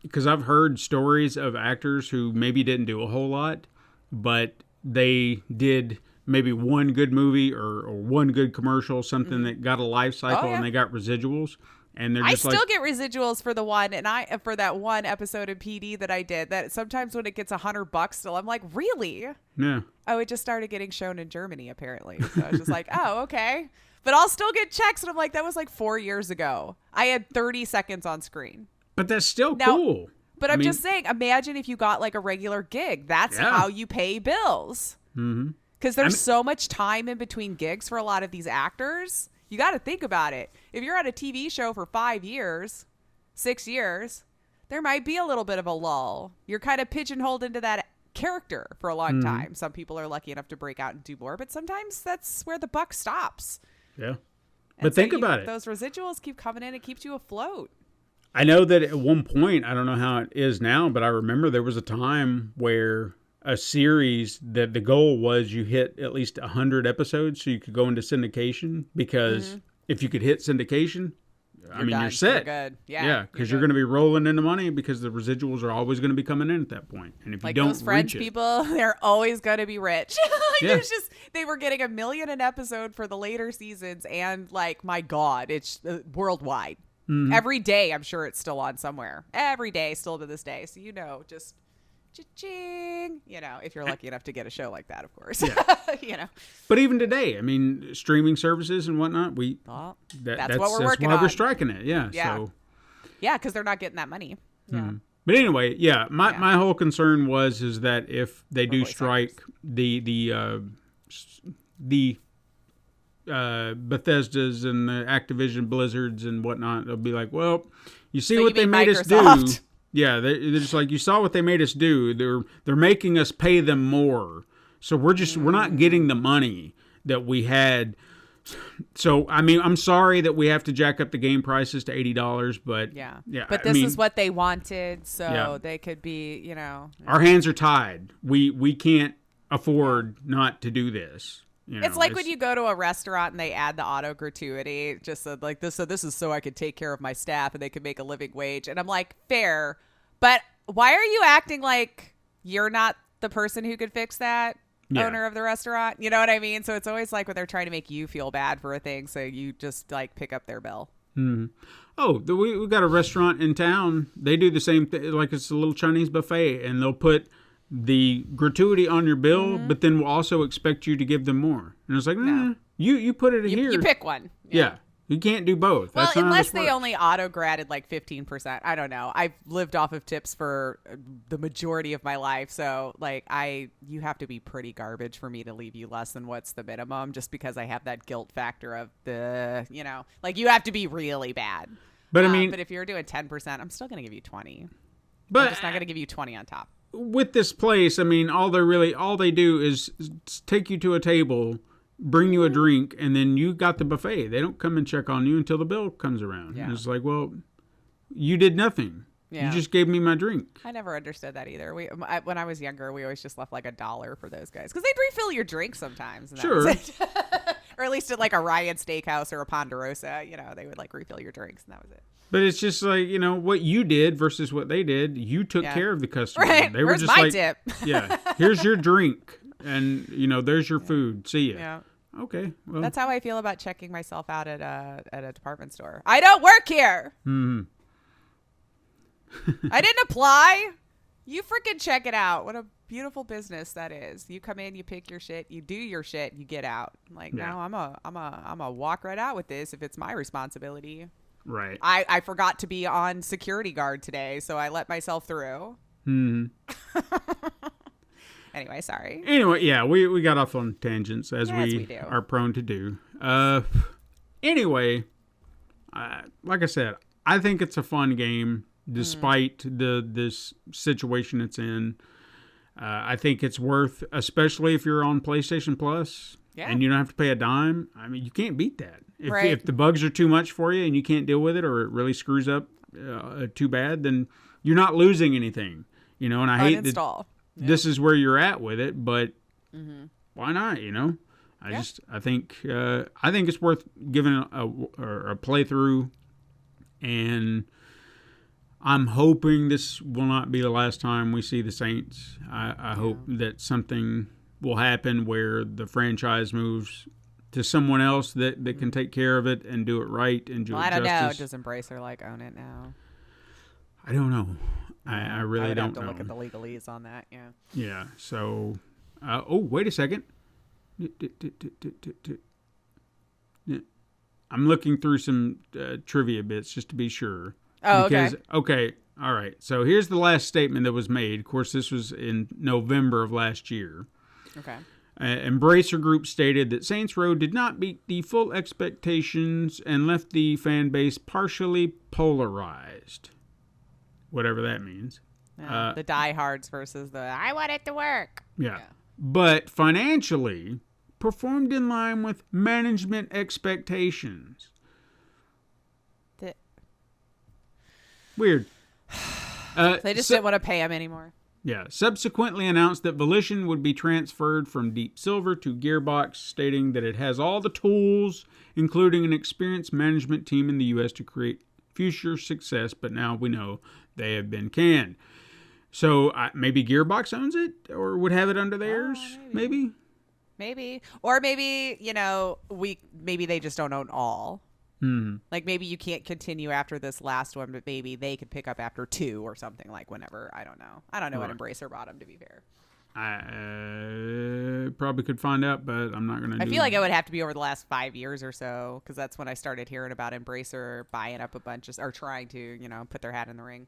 because I've heard stories of actors who maybe didn't do a whole lot, but they did maybe one good movie or one good commercial, something that got a life cycle and they got residuals. And they're just I still get residuals for the one, and for that one episode of PD that I did. That sometimes when it gets $100 still, I'm like, really? Yeah. Oh, it just started getting shown in Germany apparently. So I was just like, oh, okay. But I'll still get checks, and I'm like, that was like 4 years ago. I had 30 seconds on screen. But that's still cool. But I'm just saying, imagine if you got like a regular gig. That's how you pay bills. Mm-hmm. Because there's so much time in between gigs for a lot of these actors. You got to think about it. If you're on a TV show for 5 years, 6 years, there might be a little bit of a lull. You're kind of pigeonholed into that character for a long time. Some people are lucky enough to break out and do more, but sometimes that's where the buck stops. Yeah. But think about it. Those residuals keep coming in. It keeps you afloat. I know that at one point, I don't know how it is now, but I remember there was a time where a series that the goal was you hit at least 100 episodes so you could go into syndication, because if you could hit syndication, you're set. You're good. Yeah, because you're going to be rolling into money because the residuals are always going to be coming in at that point. And if like you don't those French reach people, they're always going to be rich. They were getting $1 million an episode for the later seasons, and like, my God, it's worldwide. Every day, I'm sure it's still on somewhere. Every day, still to this day. So just cha-ching, if you're lucky enough to get a show like that, of course. Yeah. But even today, streaming services and whatnot, that's what we're working on. That's why we're striking it. Yeah. So. Yeah, because they're not getting that money. Yeah. But anyway, my whole concern is that if they do strike the Bethesdas and the Activision Blizzards and whatnot, they'll be like, well, you see what they made Microsoft. us do. Yeah, they're just like, you saw what they made us do. They're making us pay them more. So we're not getting the money that we had. So, I'm sorry that we have to jack up the game prices to $80, but yeah. But this is what they wanted, so they could be, Our hands are tied. We can't afford not to do this. It's like when you go to a restaurant and they add the auto gratuity, just so like this. So this is so I could take care of my staff and they could make a living wage. And I'm like, fair, but why are you acting like you're not the person who could fix that? Owner of the restaurant, you know what I mean? So it's always like when they're trying to make you feel bad for a thing, so you just like pick up their bill. Mm-hmm. Oh, we got a restaurant in town. They do the same thing, like it's a little Chinese buffet, and they'll put the gratuity on your bill, but then we'll also expect you to give them more. And it's like, no, you put it here. You pick one. Yeah. You can't do both. Well, That's not how unless this they works. only auto-graded like 15%. I don't know. I've lived off of tips for the majority of my life. So like you have to be pretty garbage for me to leave you less than what's the minimum, just because I have that guilt factor of like you have to be really bad. But I mean, but if you're doing 10%, I'm still going to give you 20. but I'm just not going to give you 20 on top. with this place, I mean, all they do is take you to a table, bring you a drink, and then you got the buffet. They don't come and check on you until the bill comes around. Yeah. And it's like, well, you did nothing. Yeah. You just gave me my drink. I never understood that either. When I was younger, we always just left like $1 for those guys because they'd refill your drink sometimes. And that Sure. was it. Or at least at like a Ryan Steakhouse or a Ponderosa, they would like refill your drinks, and that was it. But it's just like, what you did versus what they did. You took care of the customer. Right. They Where's were just my like, tip? yeah, here's your drink, and there's your food. See ya. Yeah. Okay. Well, That's how I feel about checking myself out at a department store. I don't work here. I didn't apply. You freaking check it out. What a beautiful business that is. You come in, you pick your shit, you do your shit, you get out. Like, Yeah. no, I'm a walk right out with this if it's my responsibility. right. I forgot to be on security guard today, so I let myself through. Anyway, sorry. Anyway, yeah, we got off on tangents as Yes, we we do. are prone to do. Anyway, like I said, I think it's a fun game despite this situation it's in. I think it's worth, especially if you're on PlayStation Plus and you don't have to pay a dime. I mean, you can't beat that. If the bugs are too much for you and you can't deal with it, or it really screws up too bad, then you're not losing anything. And I hate that Uninstall. this is where you're at with it, but why not? I think it's worth giving a playthrough, and I'm hoping this will not be the last time we see the Saints. I hope that something will happen where the franchise moves to someone else that can take care of it and do it right and do it I don't justice. know. Does Embracer own it now? I don't know. I really would don't have to know. look at the legalese on that. Yeah. Yeah. So, wait a second. I'm looking through some trivia bits just to be sure. Oh, because, okay. All right. So here's the last statement that was made. Of course, this was in November of last year. Okay. Embracer Group stated that Saints Row did not meet the full expectations and left the fan base partially polarized. Whatever that means. The diehards versus the I want it to work. Yeah. But financially, performed in line with management expectations. Weird. They just didn't want to pay him anymore. Yeah. Subsequently announced that Volition would be transferred from Deep Silver to Gearbox, stating that it has all the tools, including an experienced management team in the U.S. to create future success, but now we know they have been canned. So maybe Gearbox owns it or would have it under theirs? Maybe. Or maybe, maybe they just don't own all. Like maybe you can't continue after this last one, but maybe they could pick up after 2 or something, like whenever. I don't know. I don't know what Embracer bought them, to be fair. I probably could find out, but I'm not going to I feel like it would have to be over the last 5 years or so, because that's when I started hearing about Embracer buying up a bunch of, or trying to, put their hat in the ring.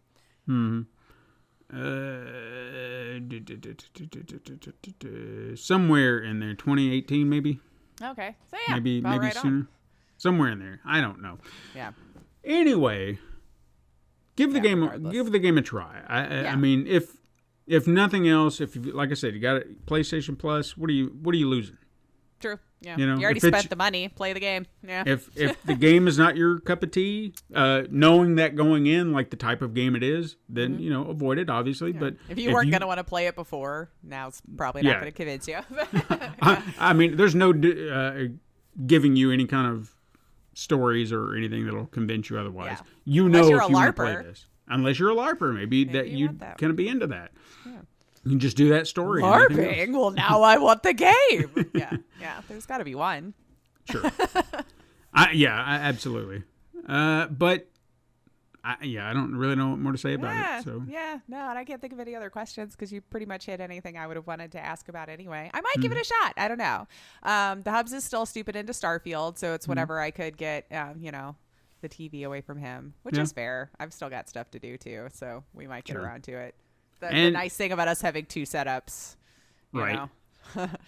Somewhere in there, 2018 maybe. Okay, so yeah, maybe right sooner. on. Somewhere in there, I don't know. Yeah. Anyway, give the game a try. I mean, if nothing else, like I said, you got it, PlayStation Plus. What are you losing? True. Yeah. You already spent the money. Play the game. Yeah. If the game is not your cup of tea, knowing that going in, like the type of game it is, then avoid it, obviously. Yeah. But if you weren't going to want to play it before, now's probably not going to convince you. I mean, there's no giving you any kind of stories or anything that'll convince you otherwise. Yeah. Unless you're if a you want to LARPer. play this. Unless you're a LARPer, maybe that you kind of be into that. Yeah. You can just do that story. LARPing? Well, now I want the game. Yeah. There's got to be one. Sure. Absolutely. But I don't really know what more to say about Yeah, it. So no, and I can't think of any other questions because you pretty much hit anything I would have wanted to ask about anyway. I might give it a shot. I don't know. The Hubs is still stupid into Starfield, so it's whenever I could get, the TV away from him, which is fair. I've still got stuff to do too, so we might get around to it. The nice thing about us having 2 setups, you know.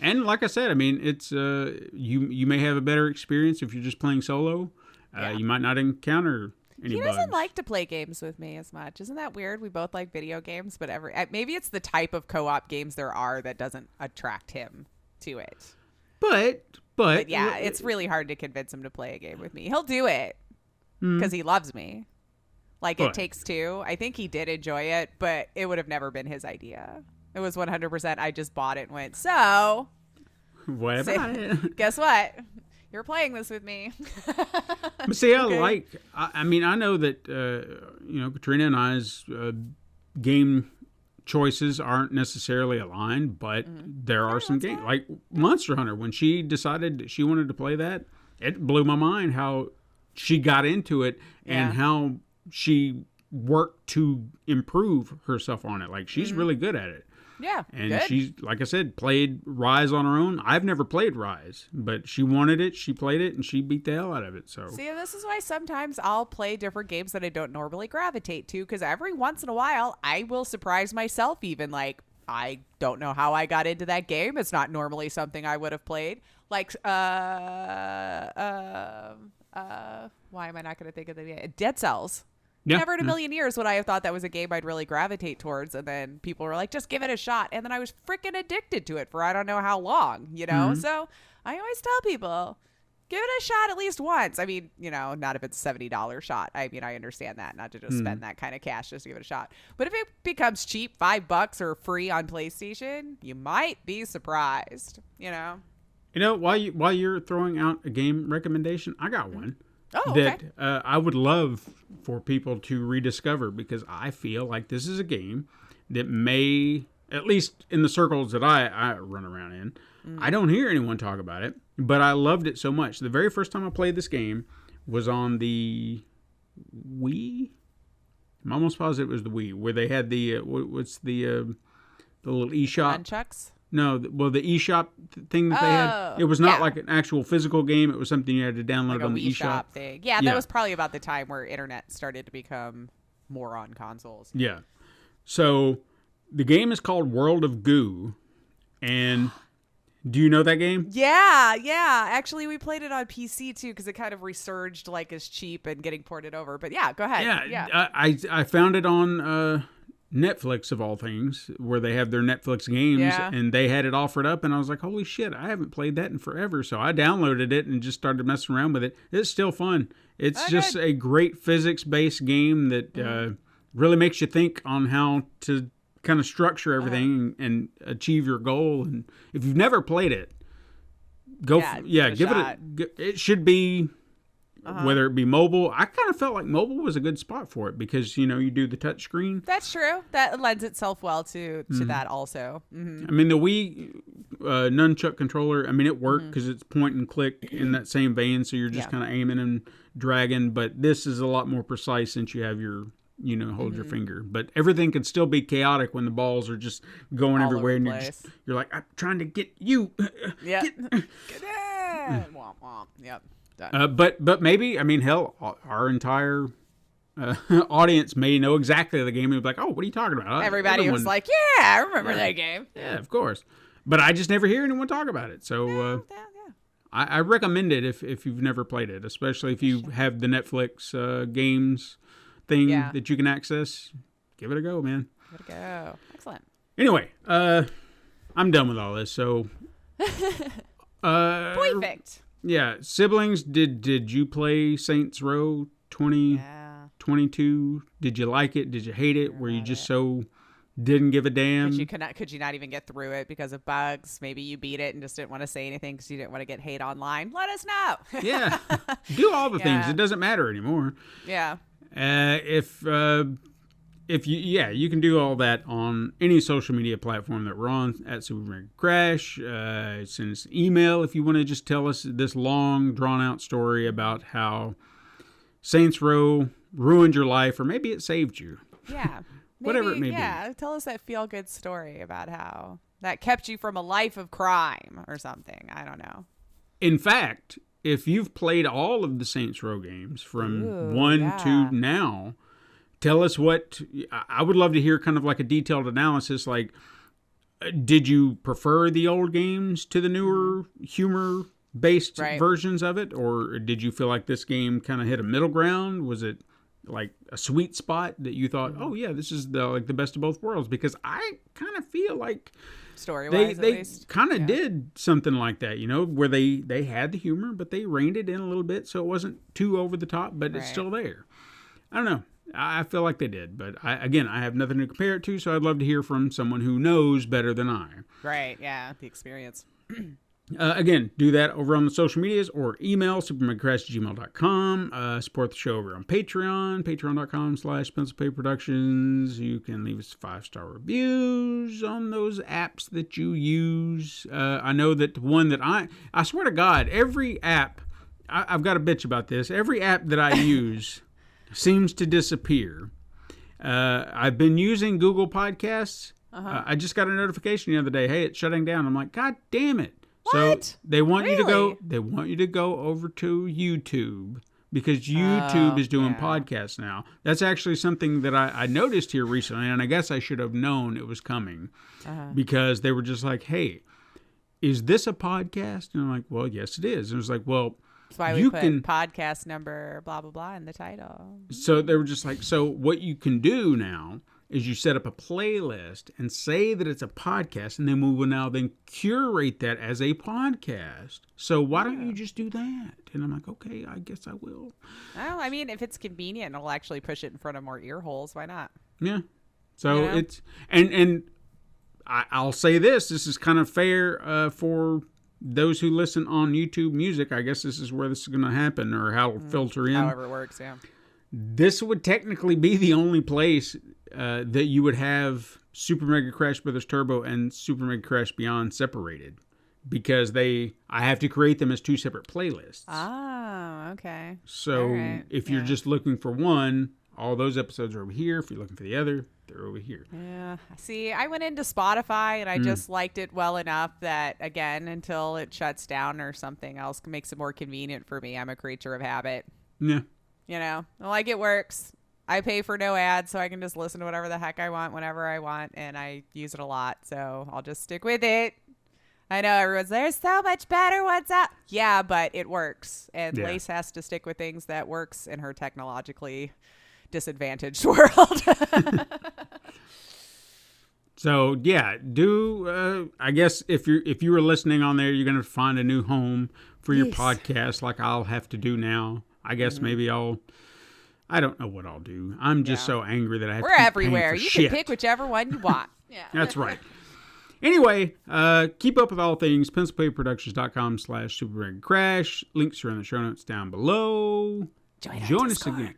And like I said, I mean, it's you may have a better experience if you're just playing solo. You might not encounter any He bugs. doesn't like to play games with me as much. Isn't that weird? We both like video games, but maybe it's the type of co-op games there are that doesn't attract him to it. But Yeah, it's really hard to convince him to play a game with me. He'll do it because he loves me. Like It Takes Two. I think he did enjoy it, but it would have never been his idea. It was 100%. I just bought it and went, so what about it? guess what? You're playing this with me. But see, I mean, I know that, Katrina and I's game choices aren't necessarily aligned, but there are some games. Like Monster Hunter, when she decided that she wanted to play that, it blew my mind how she got into it and how she worked to improve herself on it. Like, she's really good at it. Yeah. And good. she's, like I said, played Rise on her own. I've never played Rise, but she wanted it, she played it, and she beat the hell out of it. So See, this is why sometimes I'll play different games that I don't normally gravitate to, because every once in a while I will surprise myself even. Like, I don't know how I got into that game. It's not normally something I would have played. Like, why am I not going to think of the name? Dead Cells. Yeah. Never in a million years would I have thought that was a game I'd really gravitate towards. And then people were like, just give it a shot. And then I was freaking addicted to it for I don't know how long, you know? So I always tell people, give it a shot at least once. I mean, not if it's a $70 shot. I mean, I understand that, not to just spend that kind of cash just to give it a shot. But if it becomes cheap, $5 or free on PlayStation, you might be surprised, while you're throwing out a game recommendation, I got one. Oh, okay. That I would love for people to rediscover, because I feel like this is a game that may, at least in the circles that I run around in, I don't hear anyone talk about it, but I loved it so much. The very first time I played this game was on the Wii. I'm almost positive it was the Wii, where they had the what's the little eShop. Nunchucks? No, well, the eShop thing that they had, it was not like an actual physical game. It was something you had to download Like on a the Wii eShop Shop thing. Yeah, that was probably about the time where internet started to become more on consoles. Yeah. So the game is called World of Goo. And do you know that game? Yeah. Actually, we played it on PC too because it kind of resurged like as cheap and getting ported over. But yeah, go ahead. Yeah. I found it on Netflix, of all things, where they have their Netflix games, and they had it offered up, and I was like, holy shit, I haven't played that in forever. So I downloaded it and just started messing around with it. It's still fun. It's just a great physics-based game that really makes you think on how to kind of structure everything and achieve your goal. And if you've never played it, give it it should be whether it be mobile. I kind of felt like mobile was a good spot for it because you do the touch screen. That's true. That lends itself well to that also. I mean, the Wii nunchuck controller, I mean, it worked because it's point and click in that same vein, so you're just kind of aiming and dragging, but this is a lot more precise since you have your hold your finger. But everything can still be chaotic when the balls are just going all everywhere, over and you're like, I'm trying to get you. Yeah. Get in. Womp womp. Yep. Done. But maybe, I mean, hell, our entire audience may know exactly the game and be like, oh, what are you talking about? Everybody was like, yeah, I remember that game. Yeah, of course. But I just never hear anyone talk about it. So I recommend it if you've never played it, especially if you have the Netflix games thing that you can access. Give it a go, man. Give it a go. Excellent. Anyway, I'm done with all this. So, Perfect. Yeah, siblings. Did you play Saints Row 2022? Did you like it? Did you hate it? Were you just so didn't give a damn? Could you not even get through it because of bugs? Maybe you beat it and just didn't want to say anything because you didn't want to get hate online. Let us know. Yeah, do all the things. It doesn't matter anymore. Yeah. If you can do all that on any social media platform that we're on at Super Mega Crash. Send us an email if you want to just tell us this long, drawn-out story about how Saints Row ruined your life, or maybe it saved you. Yeah. Whatever it may be. Yeah, tell us that feel-good story about how that kept you from a life of crime or something. I don't know. In fact, if you've played all of the Saints Row games from 1 yeah. to now, tell us what... I would love to hear kind of like a detailed analysis, like, did you prefer the old games to the newer humor-based versions of it? Or did you feel like this game kind of hit a middle ground? Was it like a sweet spot that you thought, oh yeah, this is the best of both worlds? Because I kind of feel like story-wise, they kind of did something like that, where they had the humor, but they reined it in a little bit so it wasn't too over the top, but it's still there. I don't know. I feel like they did, but I have nothing to compare it to, so I'd love to hear from someone who knows better than I. Right, yeah, the experience. Again, do that over on the social medias or email supermegacrash@gmail.com. Support the show over on Patreon, patreon.com/pencilpaperproductions. You can leave us 5-star reviews on those apps that you use. I know that the one that I swear to God, every app, I've got a bitch about this, every app that I use seems to disappear. I've been using Google Podcasts. I just got a notification the other day, hey, it's shutting down. I'm like, God damn it. What? So they want you to go. They want you to go over to YouTube because YouTube is doing podcasts now. That's actually something that I noticed here recently, and I guess I should have known it was coming because they were just like, "Hey, is this a podcast?" And I'm like, "Well, yes, it is." And it was like, "Well, that's why we put podcast number blah blah blah in the title." So they were just like, "So what you can do now is you set up a playlist and say that it's a podcast, and then we will now then curate that as a podcast. So why don't you just do that?" And I'm like, okay, I guess I will. Well, I mean, if it's convenient, it'll actually push it in front of more ear holes. Why not? Yeah. So it's, and I'll say this is kind of fair for those who listen on YouTube Music. I guess this is where this is going to happen, or how it'll filter in. However it works, yeah. This would technically be the only place that you would have Super Mega Crash Brothers Turbo and Super Mega Crash Beyond separated, because I have to create them as two separate playlists. Oh, okay. So if you're just looking for one, all those episodes are over here. If you're looking for the other, they're over here. Yeah. See, I went into Spotify and I just liked it well enough that, again, until it shuts down or something else makes it more convenient for me, I'm a creature of habit. Yeah. Like it works. I pay for no ads, so I can just listen to whatever the heck I want whenever I want, and I use it a lot, so I'll just stick with it. I know everyone's, there's so much better ones out. Yeah, but it works, and Lace has to stick with things that works in her technologically disadvantaged world. So I guess if you were listening on there, you're going to find a new home for your podcast, like I'll have to do now. I guess maybe I don't know what I'll do. I'm just so angry that I have to keep everywhere. paying for You shit. can pick whichever one you want. Yeah, that's right. Anyway, keep up with all things. pencilpaperproductions.com/Super Mega Crash. Links are in the show notes down below. Join us again.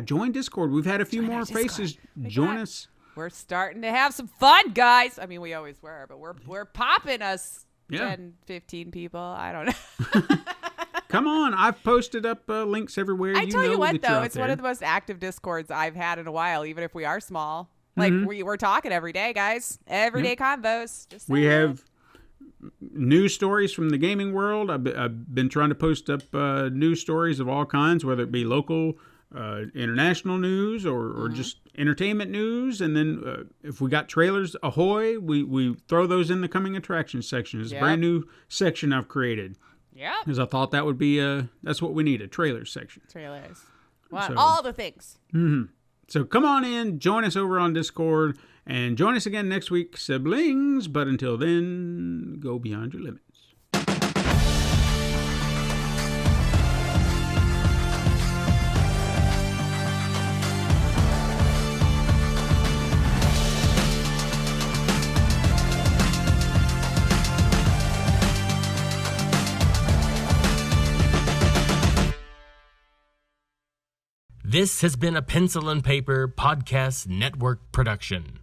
Join Discord. We've had a few more faces join us. We're starting to have some fun, guys. I mean, we always were, but we're popping us 10, 15 people. I don't know. Come on, I've posted up links everywhere. I tell you what, though, it's one of the most active Discords I've had in a while, even if we are small. Like, we're talking every day, guys. Everyday convos. We have news stories from the gaming world. I've been trying to post up news stories of all kinds, whether it be local, international news, or just entertainment news. And then if we got trailers, ahoy, we throw those in the coming attractions section. It's a brand new section I've created. Yeah. Because I thought that would be, that's what we need, a trailer section. Trailers. Well, all the things. Mm-hmm. So come on in, join us over on Discord, and join us again next week, siblings. But until then, go beyond your limits. This has been a Pencil and Paper Podcast Network production.